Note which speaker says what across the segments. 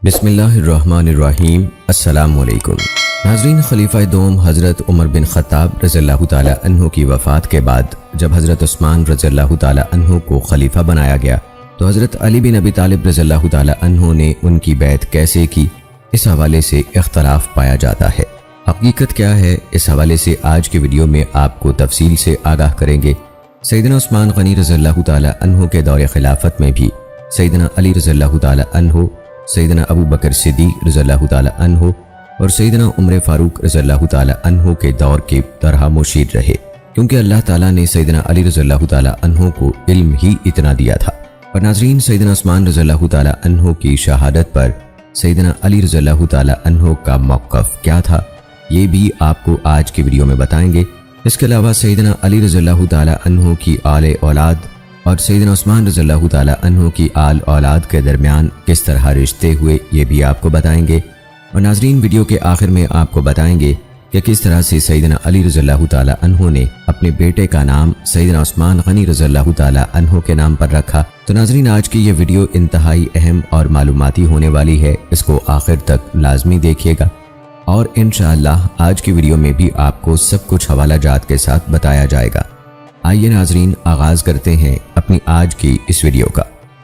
Speaker 1: بسم اللہ الرحمن الرحیم۔ السلام علیکم ناظرین، خلیفہ دوم حضرت عمر بن خطاب رضی اللہ تعالی عنہ کی وفات کے بعد جب حضرت عثمان رضی اللہ تعالی عنہ کو خلیفہ بنایا گیا تو حضرت علی بن ابی طالب رضی اللہ تعالی عنہ نے ان کی بیعت کیسے کی، اس حوالے سے اختلاف پایا جاتا ہے۔ حقیقت کیا ہے، اس حوالے سے آج کی ویڈیو میں آپ کو تفصیل سے آگاہ کریں گے۔ سیدنا عثمان غنی رضی اللہ تعالی عنہ کے دور خلافت میں بھی سیدنا علی رضی اللہ تعالی عنہ، سیدنا ابو بکر صدیق رضی اللہ تعالی عنہ اور سیدنا عمر فاروق رضی اللہ تعالی عنہ کے دور کے طرح مشیر رہے، کیونکہ اللہ تعالیٰ نے سیدنا علی رضی اللہ تعالی عنہ کو علم ہی اتنا دیا تھا۔ اور ناظرین، سیدنا عثمان رضی اللہ تعالی عنہ کی شہادت پر سیدنا علی رضی اللہ تعالی عنہ کا موقف کیا تھا، یہ بھی آپ کو آج کی ویڈیو میں بتائیں گے۔ اس کے علاوہ سیدنا علی رضی اللہ تعالی عنہ کی آل اولاد اور سیدنا عثمان رضی اللہ تعالی عنہ کی آل اولاد کے درمیان کس طرح رشتے ہوئے، یہ بھی آپ کو بتائیں گے۔ اور ناظرین، ویڈیو کے آخر میں آپ کو بتائیں گے کہ کس طرح سے سیدنا علی رضی اللہ تعالی عنہ نے اپنے بیٹے کا نام سیدنا عثمان غنی رضی اللہ تعالی عنہ کے نام پر رکھا۔ تو ناظرین، آج کی یہ ویڈیو انتہائی اہم اور معلوماتی ہونے والی ہے، اس کو آخر تک لازمی دیکھیے گا، اور انشاءاللہ آج کی ویڈیو میں بھی آپ کو سب کچھ حوالہ جات کے ساتھ بتایا جائے گا۔ آئیے ناظرین، آغاز کرتے ہیں اپنی آج کی اس ویڈیو کا۔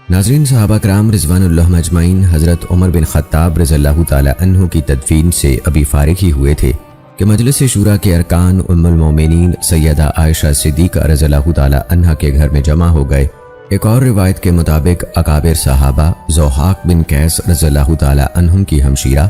Speaker 1: ناظرین، صحابہ کرام رضوان اللہ مجمعین حضرت عمر بن خطاب رضی اللہ تعالی عنہ کی تدفین سے ابھی فارغ ہی ہوئے تھے کہ مجلس شورا کے ارکان ام المومنین سیدہ عائشہ صدیقہ رضی اللہ تعالی عنہ کے گھر میں جمع ہو گئے۔ ایک اور روایت کے مطابق اکابر صحابہ ضحاک بن قیس رضی اللہ تعالی عنہ کی ہمشیرہ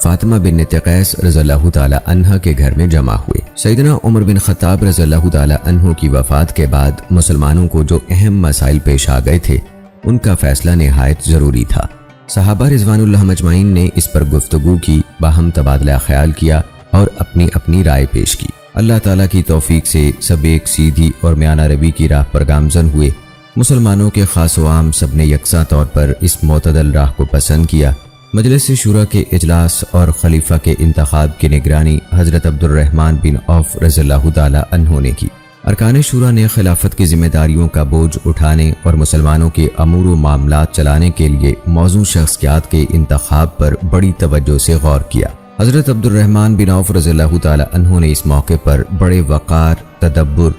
Speaker 1: فاطمہ بن قیس رضی اللہ تعالی عنہ کے گھر میں جمع ہوئے۔ سیدنا عمر بن خطاب رضی اللہ تعالی عنہ کی وفات کے بعد مسلمانوں کو جو اہم مسائل پیش آ گئے تھے، ان کا فیصلہ نہایت ضروری تھا۔ صحابہ رضوان اللہ مجمعین نے اس پر گفتگو کی، باہم تبادلہ خیال کیا اور اپنی اپنی رائے پیش کی۔ اللہ تعالیٰ کی توفیق سے سب ایک سیدھی اور میانہ روی کی راہ پر گامزن ہوئے۔ مسلمانوں کے خاص و عام سب نے یکساں طور پر اس معتدل راہ کو پسند کیا۔ مجلس شورا کے اجلاس اور خلیفہ کے انتخاب کی نگرانی حضرت عبد الرحمن بن عوف رضی اللہ تعالی عنہ نے کی۔ ارکان شورا نے خلافت کی ذمہ داریوں کا بوجھ اٹھانے اور مسلمانوں کے امور و معاملات چلانے کے لیے موزوں شخصیات کے انتخاب پر بڑی توجہ سے غور کیا۔ حضرت عبد الرحمن بن عوف رضی اللہ تعالی عنہ نے اس موقع پر بڑے وقار، تدبر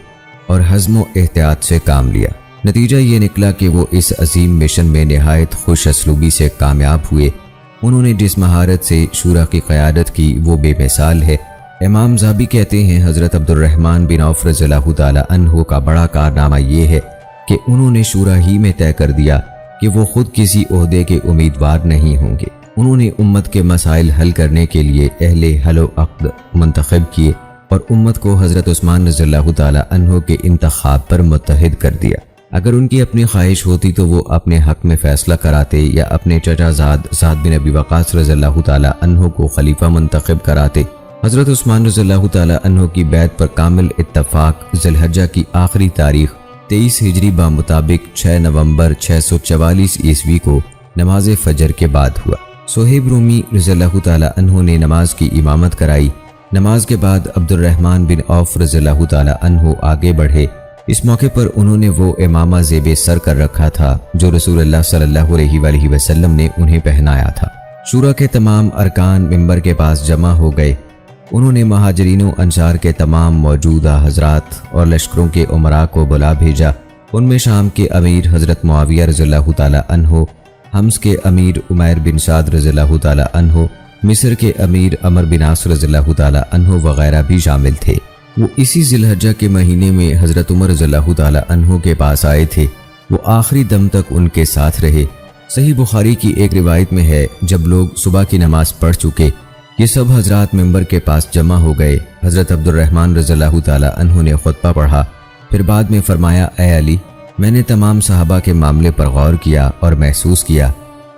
Speaker 1: اور حزم و احتیاط سے کام لیا۔ نتیجہ یہ نکلا کہ وہ اس عظیم مشن میں نہایت خوش اسلوبی سے کامیاب ہوئے۔ انہوں نے جس مہارت سے شورا کی قیادت کی وہ بے مثال ہے۔ امام ذہبی کہتے ہیں حضرت عبد الرحمن بن عوف رضی اللہ تعالی عنہ کا بڑا کارنامہ یہ ہے کہ انہوں نے شورا ہی میں طے کر دیا کہ وہ خود کسی عہدے کے امیدوار نہیں ہوں گے۔ انہوں نے امت کے مسائل حل کرنے کے لیے اہل حل و عقد منتخب کیے اور امت کو حضرت عثمان رضی اللہ تعالی عنہ کے انتخاب پر متحد کر دیا۔ اگر ان کی اپنی خواہش ہوتی تو وہ اپنے حق میں فیصلہ کراتے یا اپنے چچا زاد سعد بن ابی وقاص رضی اللہ تعالی عنہ کو خلیفہ منتخب کراتے۔ حضرت عثمان رضی اللہ تعالی عنہ کی بیعت پر کامل اتفاق ذی الحجہ کی آخری تاریخ 23 ہجری بمطابق 6 نومبر 644 عیسوی کو نماز فجر کے بعد ہوا۔ صہیب رومی رضی اللہ تعالی عنہ نے نماز کی امامت کرائی۔ نماز کے بعد عبد الرحمن بن عوف رضی اللہ تعالی عنہ آگے بڑھے۔ اس موقع پر انہوں نے وہ امامہ زیب سر کر رکھا تھا جو رسول اللہ صلی اللہ علیہ وآلہ وسلم نے انہیں پہنایا تھا۔ شورا کے تمام ارکان ممبر کے پاس جمع ہو گئے۔ انہوں نے مہاجرین و انصار کے تمام موجودہ حضرات اور لشکروں کے امراء کو بلا بھیجا۔ ان میں شام کے امیر حضرت معاویہ رضی اللہ تعالی عنہ، حمص کے امیر عمیر بن سعد رضی اللہ تعالی عنہ، مصر کے امیر عمر بن عاص رضی اللہ تعالی عنہ وغیرہ بھی شامل تھے۔ وہ اسی ذی الحجہ کے مہینے میں حضرت عمر رضی اللہ تعالی عنہ کے پاس آئے تھے۔ وہ آخری دم تک ان کے ساتھ رہے۔ صحیح بخاری کی ایک روایت میں ہے، جب لوگ صبح کی نماز پڑھ چکے، یہ سب حضرات ممبر کے پاس جمع ہو گئے۔ حضرت عبد الرحمن رضی اللہ تعالی عنہ نے خطبہ پڑھا، پھر بعد میں فرمایا، اے علی، میں نے تمام صحابہ کے معاملے پر غور کیا اور محسوس کیا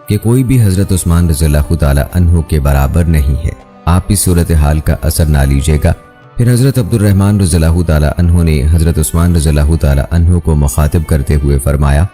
Speaker 1: کہ کوئی بھی حضرت عثمان رضی اللہ تعالی عنہ کے برابر نہیں ہے۔ آپ اس صورتحال کا اثر نہ لیجیے گا۔ پھر حضرت عبد الرحمن رضی اللہ تعالی عنہ نے حضرت عثمان رضی اللہ تعالی عنہ کو مخاطب کرتے ہوئے فرمایا،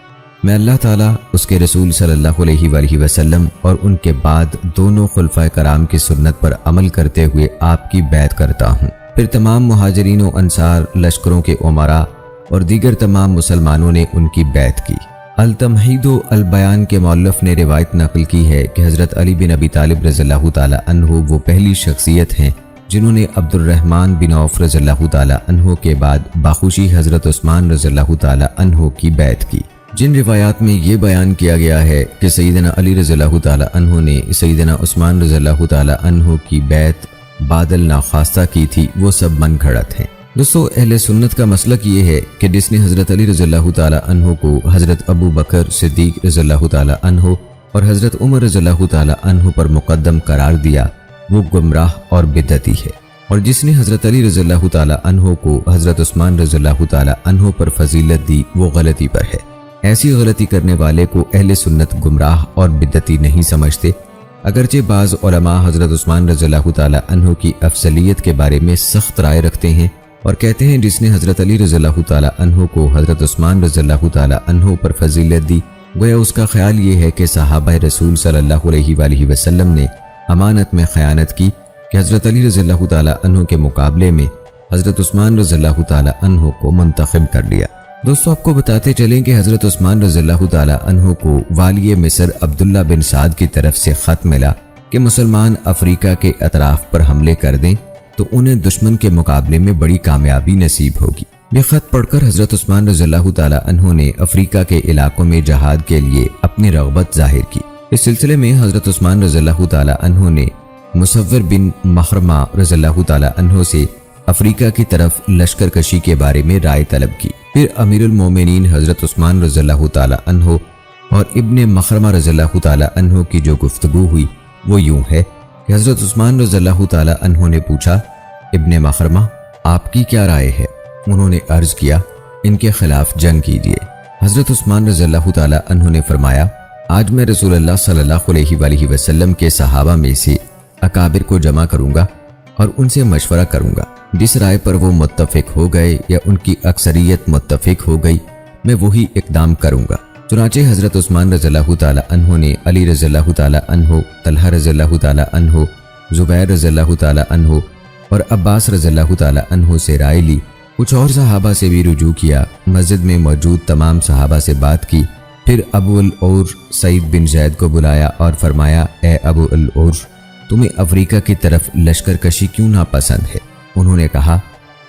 Speaker 1: میں اللہ تعالیٰ، اس کے رسول صلی اللہ علیہ وآلہ وسلم اور ان کے بعد دونوں خلفائے کرام کی سنت پر عمل کرتے ہوئے آپ کی بیعت کرتا ہوں۔ پھر تمام مہاجرین و انصار، لشکروں کے امراء اور دیگر تمام مسلمانوں نے ان کی بیعت کی۔ التمہید و البیان کے مؤلف نے روایت نقل کی ہے کہ حضرت علی بن ابی طالب رضی اللہ تعالی عنہ وہ پہلی شخصیت ہیں جنہوں نے عبد الرحمن بن عوف رضی اللہ تعالی عنہ کے بعد باخوشی حضرت عثمان رضی اللہ تعالی عنہ کی بیعت کی۔ جن روایات میں یہ بیان کیا گیا ہے کہ سیدنا علی رضی اللہ تعالی عنہ نے سیدنا عثمان رضی اللہ تعالی عنہ کی بیعت بعد الناخواستہ کی تھی، وہ سب من گھڑت ہیں۔ دوستو، اہل سنت کا مسلک یہ ہے کہ جس نے حضرت علی رضی اللہ تعالی عنہ کو حضرت ابو بکر صدیق رضی اللہ تعالی عنہ اور حضرت عمر رضی اللہ تعالی عنہ پر مقدم قرار دیا وہ گمراہ اور بدعتی ہے، اور جس نے حضرت علی رضی اللہ تعالی عنہ کو حضرت عثمان رضی اللہ تعالی عنہ پر فضیلت دی وہ غلطی پر ہے۔ ایسی غلطی کرنے والے کو اہل سنت گمراہ اور بدعتی نہیں سمجھتے، اگرچہ بعض علماء حضرت عثمان رضی اللہ تعالی عنہ کی افضلیت کے بارے میں سخت رائے رکھتے ہیں اور کہتے ہیں جس نے حضرت علی رضی اللہ تعالی عنہ کو حضرت عثمان رضی اللہ تعالی عنہ پر فضیلت دی، گویا اس کا خیال یہ ہے کہ صحابہ رسول صلی اللہ علیہ وآلہ وسلم نے امانت میں خیانت کی کہ حضرت علی رضی اللہ تعالی عنہ کے مقابلے میں حضرت عثمان رضی اللہ تعالی عنہ کو منتخب کر لیا۔ دوستو، آپ کو بتاتے چلیں کہ حضرت عثمان رضی اللہ تعالی عنہ کو والی مصر عبداللہ بن سعد کی طرف سے خط ملا کہ مسلمان افریقہ کے اطراف پر حملے کر دیں تو انہیں دشمن کے مقابلے میں بڑی کامیابی نصیب ہوگی۔ یہ خط پڑھ کر حضرت عثمان رضی اللہ تعالی عنہ نے افریقہ کے علاقوں میں جہاد کے لیے اپنی رغبت ظاہر کی۔ اس سلسلے میں حضرت عثمان رضی اللہ تعالی عنہ نے مصور بن مخرمہ رضی اللہ تعالی عنہ سے افریقہ کی طرف لشکر کشی کے بارے میں رائے طلب کی۔ پھر امیر المومنین حضرت عثمان رضی اللہ تعالی عنہ اور ابن مخرمہ رضی اللہ تعالی عنہ کی جو گفتگو ہوئی وہ یوں ہے کہ حضرت عثمان رضی اللہ تعالی عنہ نے پوچھا، ابن مخرمہ آپ کی کیا رائے ہے؟ انہوں نے عرض کیا، ان کے خلاف جنگ کیجیے۔ حضرت عثمان رضی اللہ تعالی عنہ نے فرمایا، آج میں رسول اللہ صلی اللہ علیہ وآلہ وسلم کے صحابہ میں سے اکابر کو جمع کروں گا اور ان سے مشورہ کروں گا، جس رائے پر وہ متفق ہو گئے یا ان کی اکثریت متفق ہو گئی میں وہی اقدام کروں گا۔ چنانچہ حضرت عثمان رضی اللہ تعالی عنہ نے علی رضی اللہ تعالی عنہ، طلحہ رضی اللہ تعالی عنہ، زبیر رضی اللہ تعالی عنہ اور عباس رضی اللہ تعالی عنہ سے رائے لی۔ کچھ اور صحابہ سے بھی رجوع کیا، مسجد میں موجود تمام صحابہ سے بات کی، پھر ابو العور سعید بن زید کو بلایا اور فرمایا، اے ابو العور، تمہیں افریقہ کی طرف لشکر کشی کیوں ناپسند ہے؟ انہوں نے کہا،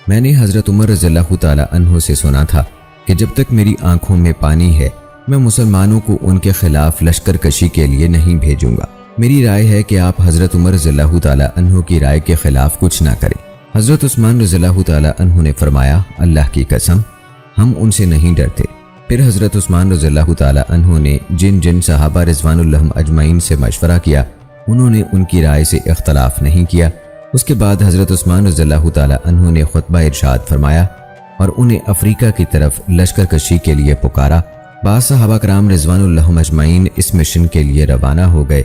Speaker 1: میں نے حضرت عمر رضی اللہ تعالی عنہ سے سنا تھا کہ جب تک میری آنکھوں میں پانی ہے میں مسلمانوں کو ان کے خلاف لشکر کشی کے لیے نہیں بھیجوں گا۔ میری رائے ہے کہ آپ حضرت عمر رضی اللہ تعالی عنہ کی رائے کے خلاف کچھ نہ کریں۔ حضرت عثمان رضی اللہ تعالی عنہ نے فرمایا، اللہ کی قسم ہم ان سے نہیں ڈرتے۔ پھر حضرت عثمان رضی اللہ تعالی عنہ نے جن صحابہ رضوان اللہ اجمعین سے مشورہ کیا انہوں نے ان کی رائے سے اختلاف نہیں کیا۔ اس کے بعد حضرت عثمان رضی اللہ تعالی عنہ نے خطبہ ارشاد فرمایا اور انہیں افریقہ کی طرف لشکر کشی کے لیے پکارا۔ بعض صحابہ کرام رضوان اللہ اجمعین اس مشن کے لیے روانہ ہو گئے،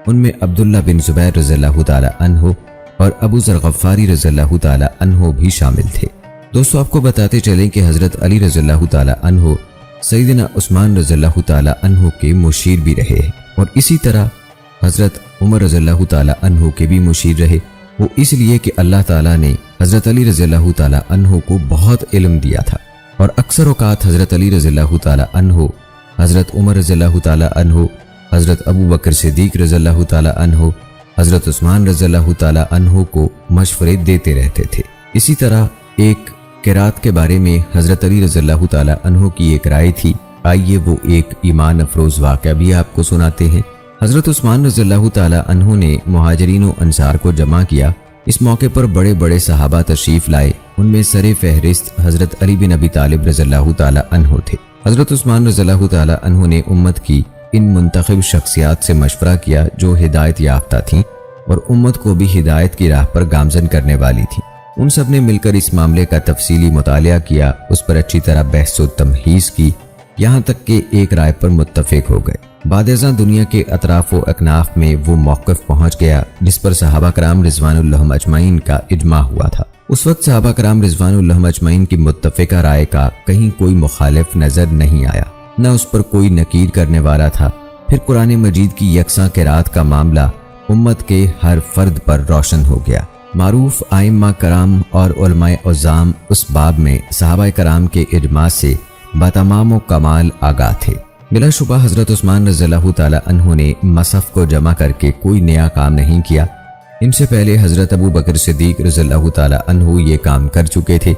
Speaker 1: ان میں عبداللہ بن زبیر رضی اللہ تعالی عنہ اور ابو ذر غفاری رضی اللہ تعالی عنہ بھی شامل تھے۔ دوستو، آپ کو بتاتے چلیں کہ حضرت علی رضی اللہ تعالی عنہ سیدنا عثمان رضی اللہ تعالی عنہ کے مشیر بھی رہے ہیں، اور اسی طرح حضرت عمر رضی اللہ تعالی عنہ کے بھی مشیر رہے۔ وہ اس لیے کہ اللہ تعالیٰ نے حضرت علی رضی اللہ تعالی عنہ کو بہت علم دیا تھا، اور اکثر اوقات حضرت علی رضی اللہ تعالی عنہ، حضرت عمر رضی اللہ تعالی عنہ، حضرت ابو بکر صدیق رضی اللہ تعالی عنہ، حضرت عثمان رضی اللہ تعالی عنہ کو مشورے دیتے رہتے تھے۔ اسی طرح ایک قرات کے بارے میں حضرت علی رضی اللہ تعالی عنہ کی ایک رائے تھی، آئیے وہ ایک ایمان افروز واقعہ بھی آپ کو سناتے ہیں۔ حضرت عثمان رضی اللہ تعالی عنہ نے مہاجرین و انصار کو جمع کیا۔ اس موقع پر بڑے بڑے صحابہ تشریف لائے، ان میں سر فہرست حضرت علی بن ابی طالب رضی اللہ تعالی عنہ تھے۔ حضرت عثمان رضی اللہ تعالی عنہ نے امت کی ان منتخب شخصیات سے مشورہ کیا جو ہدایت یافتہ تھیں اور امت کو بھی ہدایت کی راہ پر گامزن کرنے والی تھیں۔ ان سب نے مل کر اس معاملے کا تفصیلی مطالعہ کیا، اس پر اچھی طرح بحث و تمہیز کی، یہاں تک کہ ایک رائے پر متفق ہو گئے۔ بعد ازاں دنیا کے اطراف و اکناف میں وہ موقف پہنچ گیا جس پر صحابہ کرام رضوان اللہ اجمعین کا اجماع ہوا تھا۔ اس وقت صحابہ کرام رضوان اللہ اجمعین کی متفقہ رائے کا کہیں کوئی مخالف نظر نہیں آیا، نہ اس پر کوئی نکیر کرنے والا تھا۔ پھر قرآن مجید کی یکساں قرات کا معاملہ امت کے ہر فرد پر روشن ہو گیا۔ معروف ائمہ کرام اور علماء عظام اس باب میں صحابہ کرام کے اجماع سے بتمام و کمال آگاہ تھے۔ بلا شبہ حضرت عثمان رضی اللہ تعالی عنہ نے مصحف کو جمع کر کے کوئی نیا کام نہیں کیا، ان سے پہلے حضرت ابو بکر صدیق رضی اللہ تعالی عنہ یہ کام کر چکے تھے۔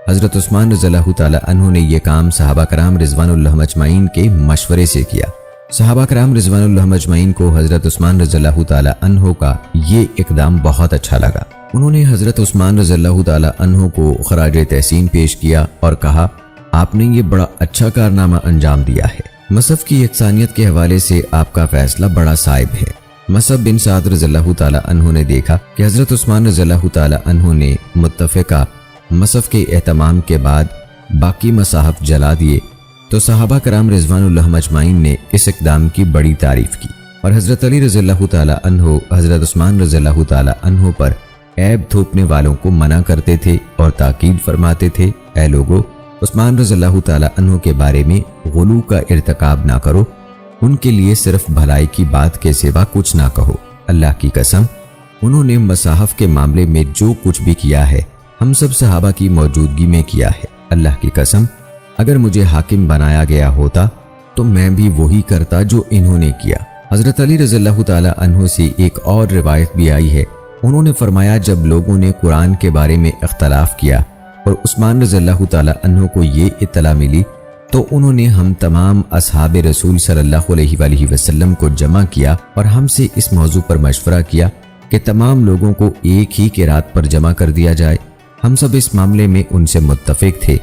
Speaker 1: حضرت عثمان رضی اللہ تعالی عنہ نے یہ کام صحابہ کرام رضوان اللہ مجمعین کے مشورے سے کیا۔ صحابہ کرام رضوان اللہ مجمعین کو حضرت عثمان رضی اللہ تعالی عنہ کا یہ اقدام بہت اچھا لگا۔ انہوں نے حضرت عثمان رضی اللہ تعالی عنہ کو خراج تحسین پیش کیا اور کہا، آپ نے یہ بڑا اچھا کارنامہ انجام دیا ہے۔ مصحف کی یکسانیت کے حوالے سے آپ کا فیصلہ بڑا صائب ہے۔ مصعب بن سعد رضی اللہ تعالی عنہ نے دیکھا کہ حضرت عثمان رضی اللہ تعالی عنہ نے متفقہ مصحف کے اہتمام کے بعد باقی مصاحف جلا دیے تو صحابہ کرام رضوان اللہ مجمعین نے اس اقدام کی بڑی تعریف کی، اور حضرت علی رضی اللہ تعالی عنہ حضرت عثمان رضی اللہ تعالی عنہ پر عیب تھوپنے والوں کو منع کرتے تھے اور تاکید فرماتے تھے، اے لوگو، عثمان رضی اللہ تعالی عنہ کے بارے میں غلو کا ارتکاب نہ کرو، ان کے لیے صرف بھلائی کی بات کے سوا کچھ نہ کہو۔ اللہ کی قسم، انہوں نے مصاحف کے معاملے میں جو کچھ بھی کیا ہے ہم سب صحابہ کی موجودگی میں کیا ہے۔ اللہ کی قسم، اگر مجھے حاکم بنایا گیا ہوتا تو میں بھی وہی کرتا جو انہوں نے کیا۔ حضرت علی رضی اللہ تعالی عنہ سے ایک اور روایت بھی آئی ہے، انہوں نے فرمایا، جب لوگوں نے قرآن کے بارے میں اختلاف کیا اور عثمان رضی اللہ تعالی عنہ کو یہ اطلاع ملی تو انہوں نے ہم تمام اصحاب رسول صلی اللہ علیہ وآلہ وسلم کو جمع کیا اور ہم سے اس موضوع پر مشورہ کیا کہ تمام لوگوں کو ایک ہی قرات پر جمع کر دیا جائے۔ ہم سب اس معاملے میں ان سے متفق تھے۔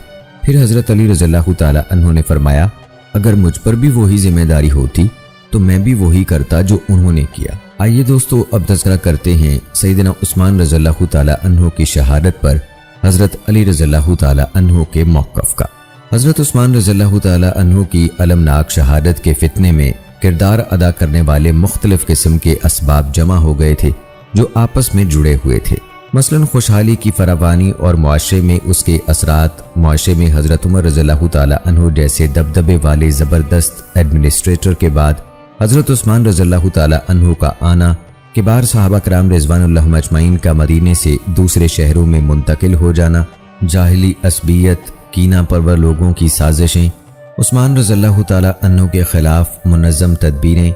Speaker 1: پھر حضرت علی رضی اللہ تعالی عنہ نے فرمایا، اگر مجھ پر بھی وہی ذمہ داری ہوتی تو میں بھی وہی کرتا جو انہوں نے کیا۔ آئیے دوستو، اب تذکرہ کرتے ہیں سیدنا عثمان رضی اللہ تعالی عنہ کی شہادت پر حضرت علی رضی اللہ تعالی عنہ کے موقف کا۔ حضرت عثمان رضی اللہ تعالی عنہ کی المناک شہادت کے فتنے میں کردار ادا کرنے والے مختلف قسم کے اسباب جمع ہو گئے تھے جو آپس میں جڑے ہوئے تھے۔ مثلاً خوشحالی کی فراوانی اور معاشرے میں اس کے اثرات، معاشرے میں حضرت عمر رضی اللہ تعالی عنہ جیسے دبدبے والے زبردست ایڈمنسٹریٹر کے بعد حضرت عثمان رضی اللہ تعالی عنہ کا آنا، کبار صحابہ کرام رضوان اللہ مجمعین کا مدینے سے دوسرے شہروں میں منتقل ہو جانا، جاہلی عصبیت، کینہ پرور لوگوں کی سازشیں، عثمان رضی اللہ تعالی عنہ کے خلاف منظم تدبیریں،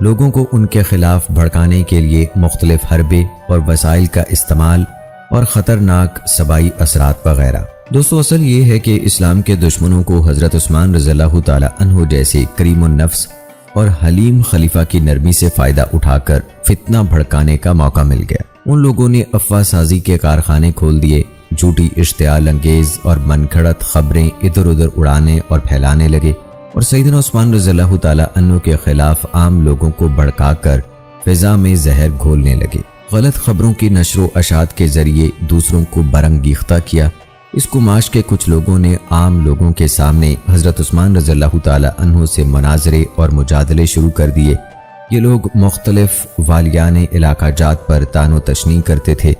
Speaker 1: لوگوں کو ان کے خلاف بھڑکانے کے لیے مختلف حربے اور وسائل کا استعمال اور خطرناک صبائی اثرات وغیرہ۔ دوستو، اصل یہ ہے کہ اسلام کے دشمنوں کو حضرت عثمان رضی اللہ تعالی عنہ جیسے کریم النفس اور حلیم خلیفہ کی نرمی سے فائدہ اٹھا کر فتنہ بھڑکانے کا موقع مل گیا۔ ان لوگوں نے افواہ سازی کے کارخانے کھول دیے، جھوٹی اشتعال انگیز اور من گھڑت خبریں ادھر ادھر اڑانے اور پھیلانے لگے، اور سیدنا عثمان رضی اللہ تعالی عنہ کے خلاف عام لوگوں کو بھڑکا کر فضا میں زہر گھولنے لگے۔ غلط خبروں کی نشر و اشاعت کے ذریعے دوسروں کو برانگیختہ کیا۔ اس کماش کے کچھ لوگوں نے عام لوگوں کے سامنے حضرت عثمان رضی اللہ تعالی عنہ سے مناظرے اور مجادلے شروع کر دیے۔ یہ لوگ مختلف والیان علاقہ جات پر طعن و تشنیع کرتے تھے۔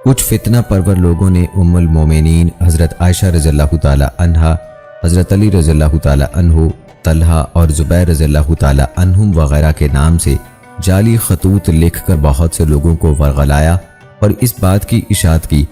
Speaker 1: کچھ فتنہ پرور لوگوں نے ام المومنین حضرت عائشہ رضی اللہ تعالی عنہا، حضرت علی رضی اللہ تعالی عنہ، طلحہ اور زبیر رضی اللہ تعالی عنہم وغیرہ کے نام سے جعلی خطوط لکھ کر بہت سے لوگوں کو ورغلایا اور اس بات کی اشاعت کی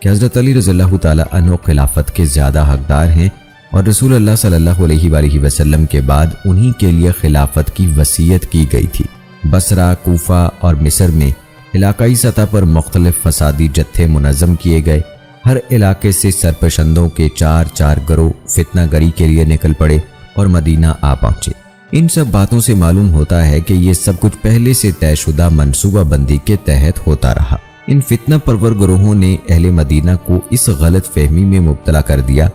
Speaker 1: کہ حضرت علی رضی اللہ تعالی عنہ خلافت کے زیادہ حقدار ہیں اور رسول اللہ صلی اللہ علیہ وآلہ وسلم کے بعد انہی کے لیے خلافت کی وصیت کی گئی تھی۔ بصرہ، کوفہ اور مصر میں علاقائی سطح پر مختلف فسادی جتھے منظم کیے گئے۔ ہر علاقے سے سرپرستوں کے 4 گروہ فتنہ گری کے لیے نکل پڑے اور مدینہ آ پہنچے۔ ان سب باتوں سے معلوم ہوتا ہے کہ یہ سب کچھ پہلے سے طے شدہ منصوبہ بندی کے تحت ہوتا رہا۔ ان فتنہ پرور گروہوں نے اہل مدینہ کو اس غلط فہمی میں مبتلا کر دیا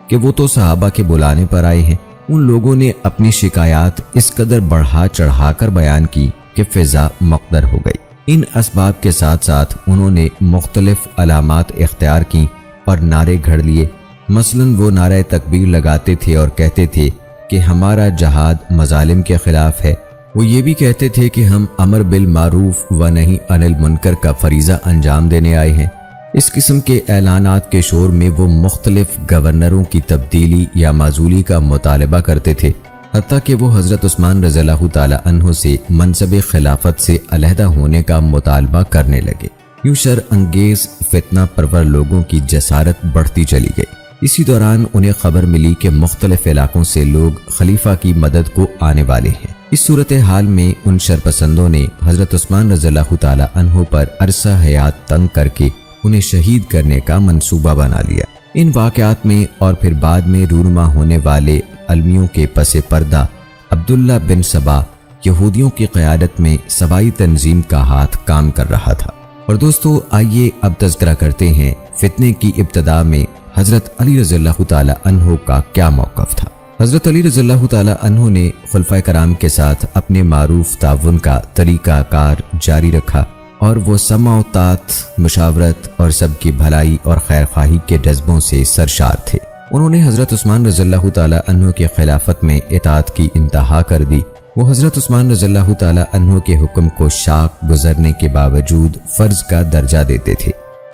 Speaker 1: کہ وہ تو صحابہ کے بلانے پر آئے ہیں۔ ان لوگوں نے اپنی شکایات اس قدر بڑھا چڑھا کر بیان کی کہ فضا مقدر ہو گئی۔ ان اسباب کے ساتھ ساتھ انہوں نے مختلف علامات اختیار کی اور نعرے گھڑ لیے۔ مثلاً وہ نعرہ تکبیر لگاتے تھے اور کہتے تھے کہ ہمارا جہاد مظالم کے خلاف ہے۔ وہ یہ بھی کہتے تھے کہ ہم امر بالمعروف و نہی عن المنکر کا فریضہ انجام دینے آئے ہیں۔ اس قسم کے اعلانات کے شور میں وہ مختلف گورنروں کی تبدیلی یا معزولی کا مطالبہ کرتے تھے، حتیٰ کہ وہ حضرت عثمان رضی اللہ تعالی عنہ سے منصب خلافت سے علیحدہ ہونے کا مطالبہ کرنے لگے۔ یوں شر انگیز فتنہ پرور لوگوں کی جسارت بڑھتی چلی گئی۔ اسی دوران انہیں خبر ملی کہ مختلف علاقوں سے لوگ خلیفہ کی مدد کو آنے والے ہیں۔ اس صورتحال میں ان شرپسندوں نے حضرت عثمان رضی اللہ تعالی عنہ پر عرصہ حیات تنگ کر کے انہیں شہید کرنے کا منصوبہ بنا لیا۔ ان واقعات میں اور پھر بعد میں رونما ہونے والے علمیوں کے پس پردہ عبداللہ بن سبا یہودیوں کی قیادت میں سبائی تنظیم کا ہاتھ کام کر رہا تھا۔ اور دوستو آئیے اب تذکرہ کرتے ہیں فتنے کی ابتدا میں حضرت علی رضی اللہ تعالی عنہ کا کیا موقف تھا۔ حضرت علی رضی اللہ تعالی عنہ نے خلفائے کرام کے ساتھ اپنے معروف تعاون کا طریقہ کار جاری رکھا اور وہ سمع و طاعت، مشاورت اور سب کی بھلائی اور خیر خواہی کے جذبوں سے سرشار تھے۔ انہوں نے حضرت عثمان رضی اللہ تعالی عنہ کے خلافت میں اطاعت کی انتہا کر دی۔ وہ حضرت عثمان رضی اللہ تعالی عنہ کے حکم کو شاق گزرنے کے باوجود فرض کا درجہ دیتے تھے۔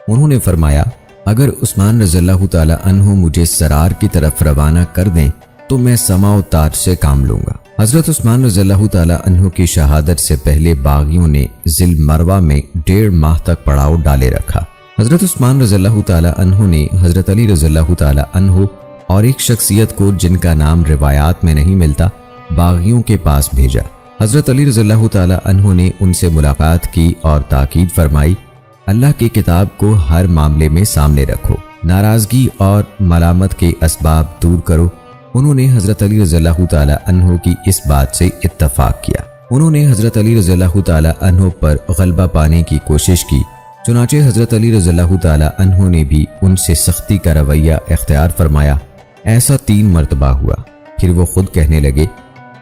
Speaker 1: انہوں نے فرمایا، اگر عثمان رضی اللہ تعالی عنہ مجھے سرار کی طرف روانہ کر دیں تو میں سمع و طاعت سے کام لوں گا۔ حضرت عثمان رضی اللہ تعالی عنہ کی شہادت سے پہلے باغیوں نے ذی المروہ میں 1.5 ماہ تک پڑاؤ ڈالے رکھا۔ حضرت عثمان رضی اللہ تعالی عنہ نے حضرت علی رضی اللہ تعالی عنہ اور ایک شخصیت کو جن کا نام روایات میں نہیں ملتا باغیوں کے پاس بھیجا۔ حضرت علی رضی اللہ تعالی عنہ نے ان سے ملاقات کی اور تاکید فرمائی، اللہ کی کتاب کو ہر معاملے میں سامنے رکھو، ناراضگی اور ملامت کے اسباب دور کرو۔ انہوں نے حضرت علی رضی اللہ تعالی عنہ کی اس بات سے اتفاق کیا۔ انہوں نے حضرت علی رضی اللہ تعالی عنہ پر غلبہ پانے کی کوشش کی، چنانچہ حضرت علی رضی اللہ تعالی عنہ نے بھی ان سے سختی کا رویہ اختیار فرمایا۔ ایسا 3 مرتبہ ہوا، پھر وہ خود کہنے لگے،